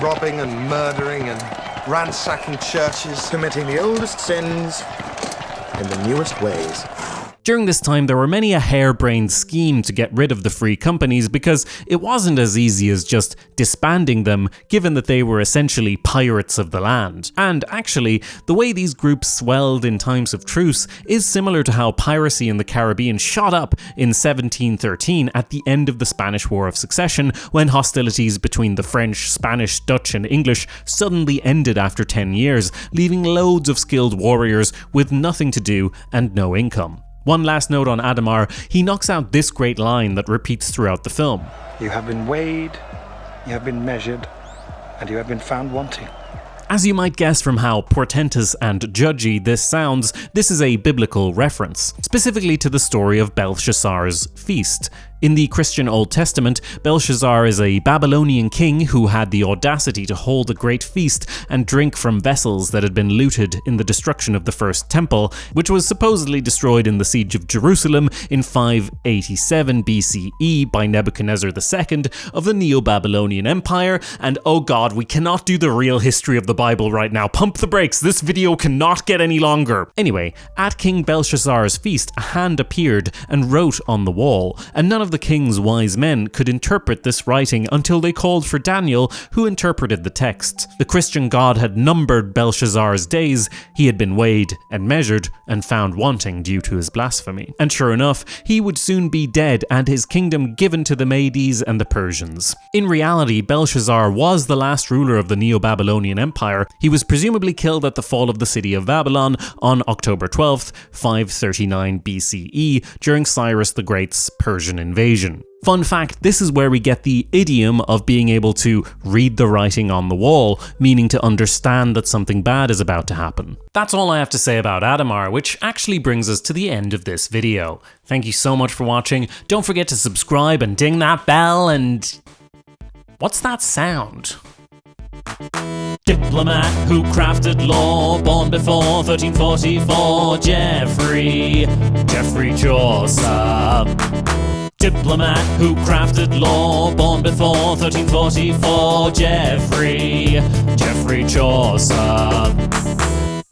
robbing and murdering and ransacking churches, committing the oldest sins in the newest ways. During this time, there were many a harebrained scheme to get rid of the free companies because it wasn't as easy as just disbanding them, given that they were essentially pirates of the land. And actually, the way these groups swelled in times of truce is similar to how piracy in the Caribbean shot up in 1713 at the end of the Spanish War of Succession, when hostilities between the French, Spanish, Dutch and English suddenly ended after 10 years, leaving loads of skilled warriors with nothing to do and no income. One last note on Adhemar, he knocks out this great line that repeats throughout the film. You have been weighed, you have been measured, and you have been found wanting. As you might guess from how portentous and judgy this sounds, this is a biblical reference, specifically to the story of Belshazzar's feast. In the Christian Old Testament, Belshazzar is a Babylonian king who had the audacity to hold a great feast and drink from vessels that had been looted in the destruction of the first temple, which was supposedly destroyed in the siege of Jerusalem in 587 BCE by Nebuchadnezzar II of the Neo-Babylonian Empire. And oh god, we cannot do the real history of the Bible right now. Pump the brakes, this video cannot get any longer. Anyway, at King Belshazzar's feast, a hand appeared and wrote on the wall, and none of the king's wise men could interpret this writing until they called for Daniel, who interpreted the text. The Christian God had numbered Belshazzar's days. He had been weighed and measured and found wanting due to his blasphemy. And sure enough, he would soon be dead and his kingdom given to the Medes and the Persians. In reality, Belshazzar was the last ruler of the Neo-Babylonian Empire. He was presumably killed at the fall of the city of Babylon on October 12th, 539 BCE, during Cyrus the Great's Persian invasion. Fun fact, this is where we get the idiom of being able to read the writing on the wall, meaning to understand that something bad is about to happen. That's all I have to say about Adhemar, which actually brings us to the end of this video. Thank you so much for watching. Don't forget to subscribe and ding that bell and... what's that sound? Diplomat who crafted law, born before 1344, Geoffrey Chaucer. Diplomat who crafted law, born before 1344, Geoffrey Chaucer.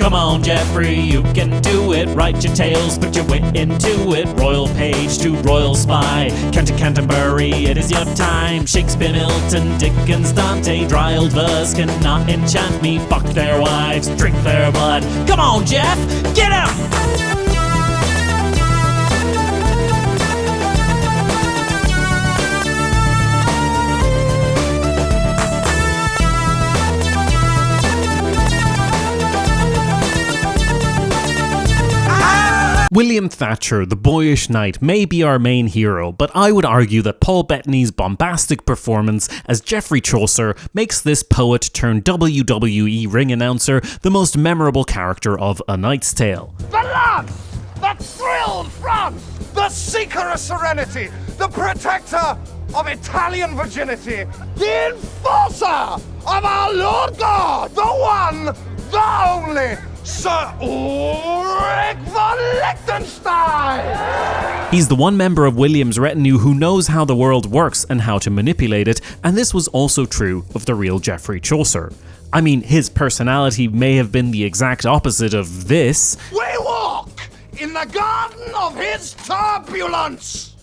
Come on, Geoffrey, you can do it. Write your tales, put your wit into it. Royal page to royal spy. County Canterbury, it is your time. Shakespeare, Milton, Dickens, Dante. Dry old verse cannot enchant me. Fuck their wives, drink their blood. Come on, Jeff, get him! William Thatcher, the boyish knight, may be our main hero, but I would argue that Paul Bettany's bombastic performance as Geoffrey Chaucer makes this poet turned WWE ring announcer the most memorable character of A Knight's Tale. The lance that thrilled France! The seeker of serenity! The protector of Italian virginity! The enforcer of our Lord God! The one, the only, Sir Ulrich von Lichtenstein! He's the one member of William's retinue who knows how the world works and how to manipulate it, and this was also true of the real Geoffrey Chaucer. I mean, his personality may have been the exact opposite of this. We walk in the garden of his turbulence!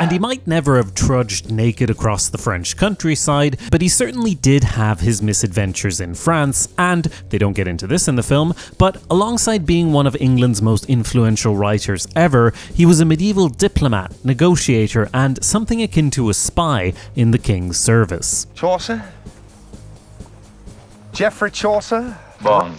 And he might never have trudged naked across the French countryside, but he certainly did have his misadventures in France, and they don't get into this in the film, but alongside being one of England's most influential writers ever, he was a medieval diplomat, negotiator, and something akin to a spy in the king's service. Chaucer? Geoffrey Chaucer? Bond.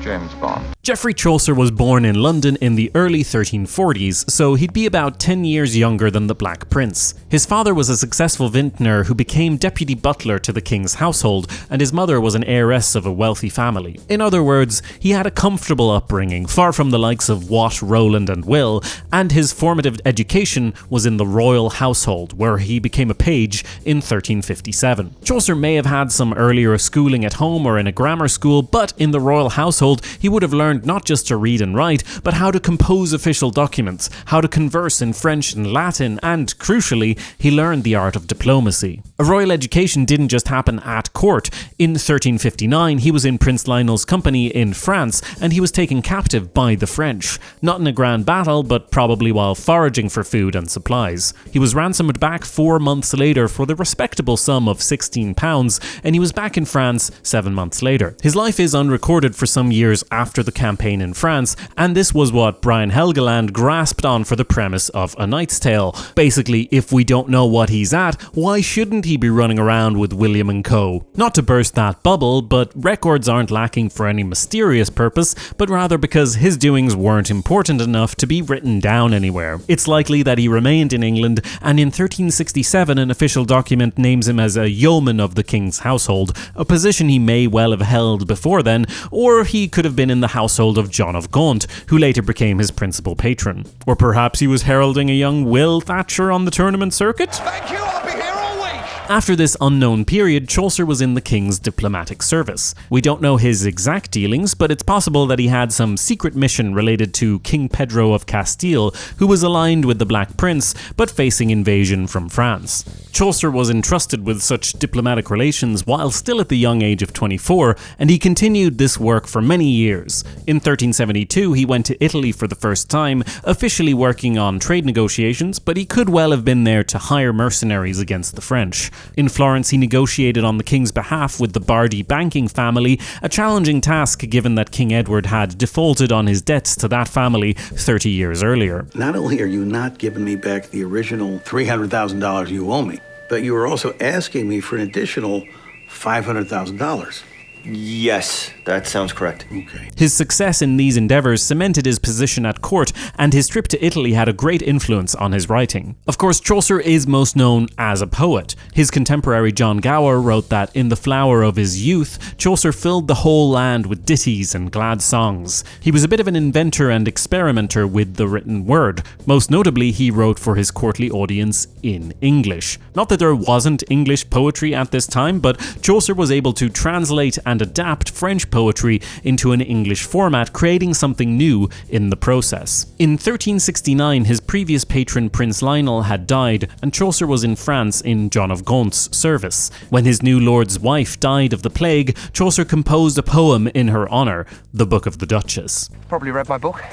James Bond. Geoffrey Chaucer was born in London in the early 1340s, so he'd be about 10 years younger than the Black Prince. His father was a successful vintner who became deputy butler to the king's household, and his mother was an heiress of a wealthy family. In other words, he had a comfortable upbringing, far from the likes of Wat, Roland and Will, and his formative education was in the royal household, where he became a page in 1357. Chaucer may have had some earlier schooling at home or in a grammar school, but in the royal household he would have learned not just to read and write, but how to compose official documents, how to converse in French and Latin, and, crucially, he learned the art of diplomacy. A royal education didn't just happen at court. In 1359, he was in Prince Lionel's company in France, and he was taken captive by the French. Not in a grand battle, but probably while foraging for food and supplies. He was ransomed back 4 months later for the respectable sum of £16, and he was back in France 7 months later. His life is unrecorded for some years after the campaign in France, and this was what Brian Helgeland grasped on for the premise of A Knight's Tale. Basically, if we don't know what he's at, why shouldn't he be running around with William and co? Not to burst that bubble, but records aren't lacking for any mysterious purpose, but rather because his doings weren't important enough to be written down anywhere. It's likely that he remained in England, and in 1367 an official document names him as a yeoman of the king's household, a position he may well have held before then, or he could have been in the household of John of Gaunt, who later became his principal patron. Or perhaps he was heralding a young Will Thatcher on the tournament circuit? Thank you, I'll be here all week! After this unknown period, Chaucer was in the king's diplomatic service. We don't know his exact dealings, but it's possible that he had some secret mission related to King Pedro of Castile, who was aligned with the Black Prince, but facing invasion from France. Chaucer was entrusted with such diplomatic relations while still at the young age of 24, and he continued this work for many years. In 1372, he went to Italy for the first time, officially working on trade negotiations, but he could well have been there to hire mercenaries against the French. In Florence, he negotiated on the king's behalf with the Bardi banking family, a challenging task given that King Edward had defaulted on his debts to that family 30 years earlier. Not only are you not giving me back the original $300,000 you owe me, but you are also asking me for an additional $500,000. Yes, that sounds correct. Okay. His success in these endeavors cemented his position at court, and his trip to Italy had a great influence on his writing. Of course, Chaucer is most known as a poet. His contemporary John Gower wrote that in the flower of his youth, Chaucer filled the whole land with ditties and glad songs. He was a bit of an inventor and experimenter with the written word. Most notably, he wrote for his courtly audience in English. Not that there wasn't English poetry at this time, but Chaucer was able to translate and adapt French poetry into an English format, creating something new in the process. In 1369, his previous patron Prince Lionel had died, and Chaucer was in France in John of Gaunt's service. When his new lord's wife died of the plague, Chaucer composed a poem in her honour, the Book of the Duchess. Probably read my book,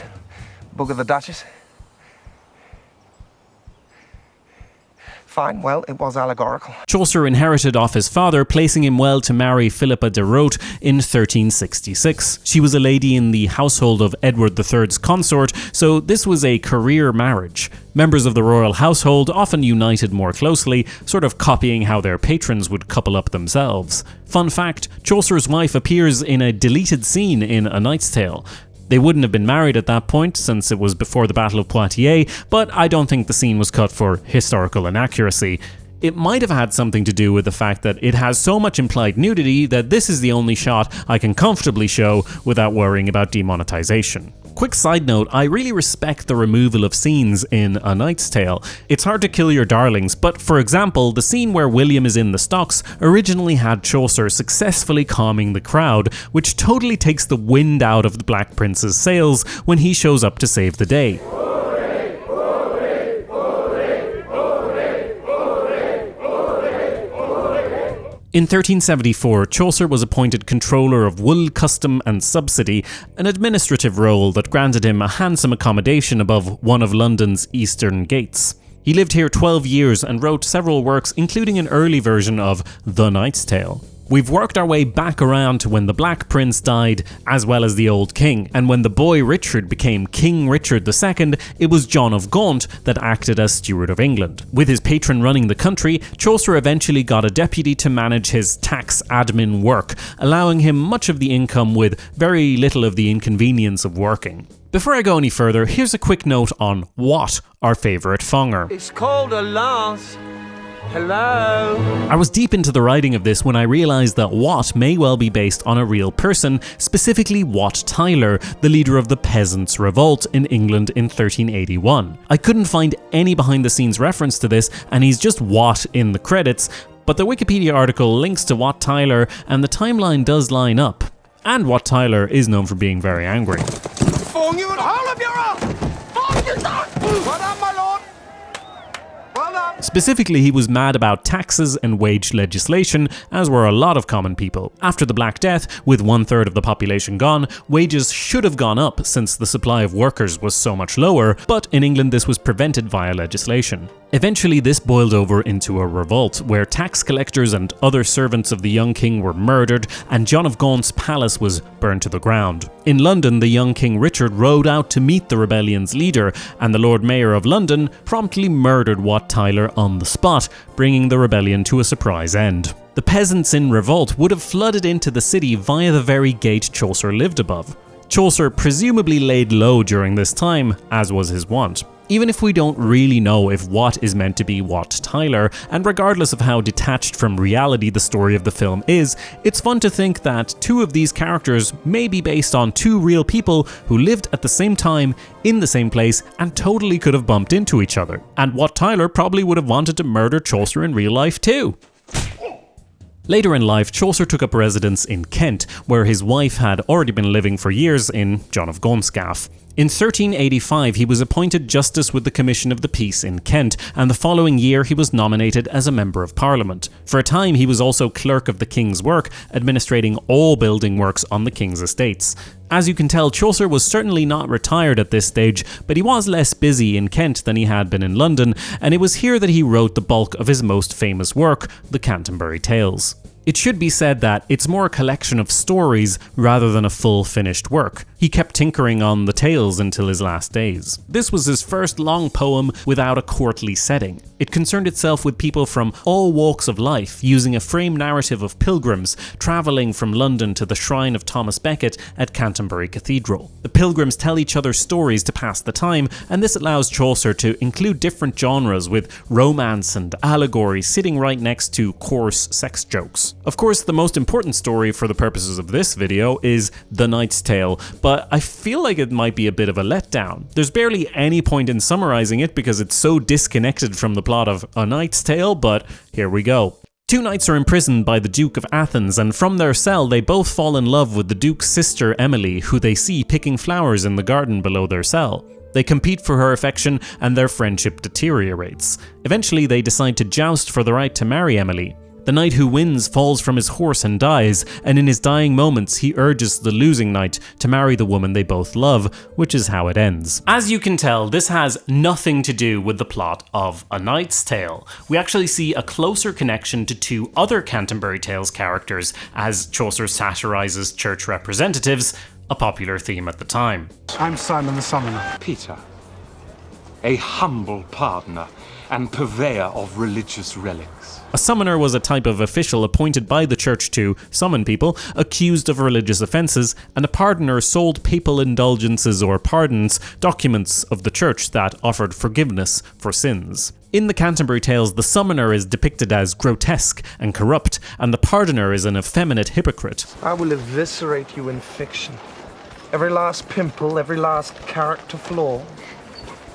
Book of the Duchess. Fine, well, it was allegorical. Chaucer inherited off his father, placing him well to marry Philippa de Roth in 1366. She was a lady in the household of Edward III's consort, so this was a career marriage. Members of the royal household often united more closely, sort of copying how their patrons would couple up themselves. Fun fact, Chaucer's wife appears in a deleted scene in A Knight's Tale. They wouldn't have been married at that point, since it was before the Battle of Poitiers, but I don't think the scene was cut for historical inaccuracy. It might have had something to do with the fact that it has so much implied nudity that this is the only shot I can comfortably show without worrying about demonetization. Quick side note, I really respect the removal of scenes in A Knight's Tale. It's hard to kill your darlings, but for example, the scene where William is in the stocks originally had Chaucer successfully calming the crowd, which totally takes the wind out of the Black Prince's sails when he shows up to save the day. In 1374, Chaucer was appointed controller of wool, custom and subsidy, an administrative role that granted him a handsome accommodation above one of London's eastern gates. He lived here 12 years and wrote several works, including an early version of The Knight's Tale. We've worked our way back around to when the Black Prince died, as well as the old king, and when the boy Richard became King Richard II, it was John of Gaunt that acted as Steward of England. With his patron running the country, Chaucer eventually got a deputy to manage his tax admin work, allowing him much of the income with very little of the inconvenience of working. Before I go any further, here's a quick note on Wat, our favourite fonger. It's called a lance. Hello? I was deep into the writing of this when I realised that Wat may well be based on a real person, specifically Wat Tyler, the leader of the Peasants' Revolt in England in 1381. I couldn't find any behind-the-scenes reference to this, and he's just Wat in the credits, but the Wikipedia article links to Wat Tyler, and the timeline does line up. And Wat Tyler is known for being very angry. Fong you and whole of your own! Fong you don't! Well done, my lord! Well done! Specifically, he was mad about taxes and wage legislation, as were a lot of common people. After the Black Death, with 1/3 of the population gone, wages should have gone up since the supply of workers was so much lower, but in England this was prevented via legislation. Eventually this boiled over into a revolt, where tax collectors and other servants of the young king were murdered, and John of Gaunt's palace was burned to the ground. In London, the young King Richard rode out to meet the rebellion's leader, and the Lord Mayor of London promptly murdered Wat Tyler on the spot, bringing the rebellion to a surprise end. The peasants in revolt would have flooded into the city via the very gate Chaucer lived above. Chaucer presumably laid low during this time, as was his wont. Even if we don't really know if Wat is meant to be Wat Tyler, and regardless of how detached from reality the story of the film is, it's fun to think that two of these characters may be based on two real people who lived at the same time, in the same place, and totally could have bumped into each other. And Wat Tyler probably would have wanted to murder Chaucer in real life too. Later in life, Chaucer took up residence in Kent, where his wife had already been living for years in John of Gaunt's gaff. In 1385, he was appointed Justice with the Commission of the Peace in Kent, and the following year he was nominated as a Member of Parliament. For a time, he was also Clerk of the King's Work, administrating all building works on the King's estates. As you can tell, Chaucer was certainly not retired at this stage, but he was less busy in Kent than he had been in London, and it was here that he wrote the bulk of his most famous work, the Canterbury Tales. It should be said that it's more a collection of stories rather than a full finished work. He kept tinkering on the tales until his last days. This was his first long poem without a courtly setting. It concerned itself with people from all walks of life, using a frame narrative of pilgrims travelling from London to the shrine of Thomas Becket at Canterbury Cathedral. The pilgrims tell each other stories to pass the time, and this allows Chaucer to include different genres, with romance and allegory sitting right next to coarse sex jokes. Of course, the most important story for the purposes of this video is The Knight's Tale, but I feel like it might be a bit of a letdown. There's barely any point in summarizing it because it's so disconnected from the plot of A Knight's Tale, but here we go. Two knights are imprisoned by the Duke of Athens, and from their cell they both fall in love with the Duke's sister Emily, who they see picking flowers in the garden below their cell. They compete for her affection, and their friendship deteriorates. Eventually they decide to joust for the right to marry Emily. The knight who wins falls from his horse and dies, and in his dying moments he urges the losing knight to marry the woman they both love, which is how it ends. As you can tell, this has nothing to do with the plot of A Knight's Tale. We actually see a closer connection to two other Canterbury Tales characters, as Chaucer satirises church representatives, a popular theme at the time. I'm Simon the Summoner. Peter, a humble pardoner and purveyor of religious relics. A summoner was a type of official appointed by the church to summon people accused of religious offences, and a pardoner sold papal indulgences or pardons, documents of the church that offered forgiveness for sins. In the Canterbury Tales, the summoner is depicted as grotesque and corrupt, and the pardoner is an effeminate hypocrite. I will eviscerate you in fiction. Every last pimple, every last character flaw.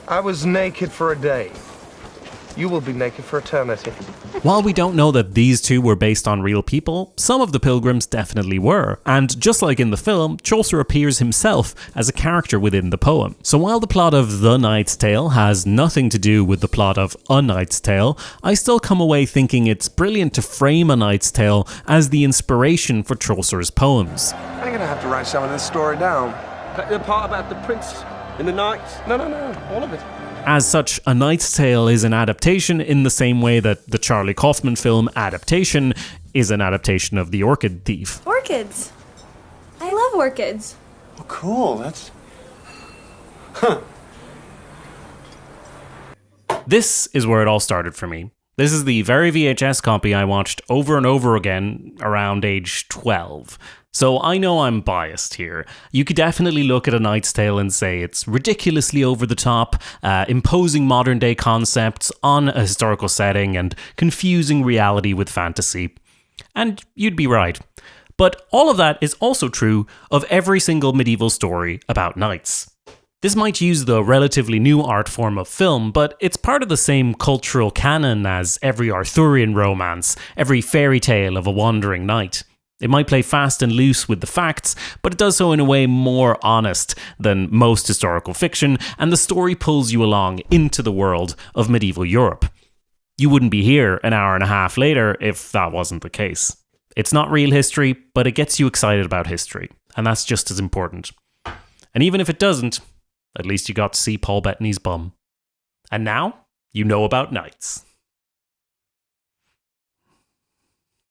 I was naked for a day. You will be naked for eternity. While we don't know that these two were based on real people, some of the pilgrims definitely were, and just like in the film, Chaucer appears himself as a character within the poem. So while the plot of The Knight's Tale has nothing to do with the plot of A Knight's Tale, I still come away thinking it's brilliant to frame A Knight's Tale as the inspiration for Chaucer's poems. I'm gonna have to write some of this story down. The part about the prince and the knights? No, all of it. As such, A Knight's Tale is an adaptation in the same way that the Charlie Kaufman film Adaptation is an adaptation of The Orchid Thief. Orchids. I love orchids. Oh, cool, that's... This is where it all started for me. This is the very VHS copy I watched over and over again around age 12. So I know I'm biased here. You could definitely look at A Knight's Tale and say it's ridiculously over the top, imposing modern day concepts on a historical setting and confusing reality with fantasy. And you'd be right. But all of that is also true of every single medieval story about knights. This might use the relatively new art form of film, but it's part of the same cultural canon as every Arthurian romance, every fairy tale of a wandering knight. It might play fast and loose with the facts, but it does so in a way more honest than most historical fiction, and the story pulls you along into the world of medieval Europe. You wouldn't be here an hour and a half later if that wasn't the case. It's not real history, but it gets you excited about history, and that's just as important. And even if it doesn't, at least you got to see Paul Bettany's bum. And now, you know about knights.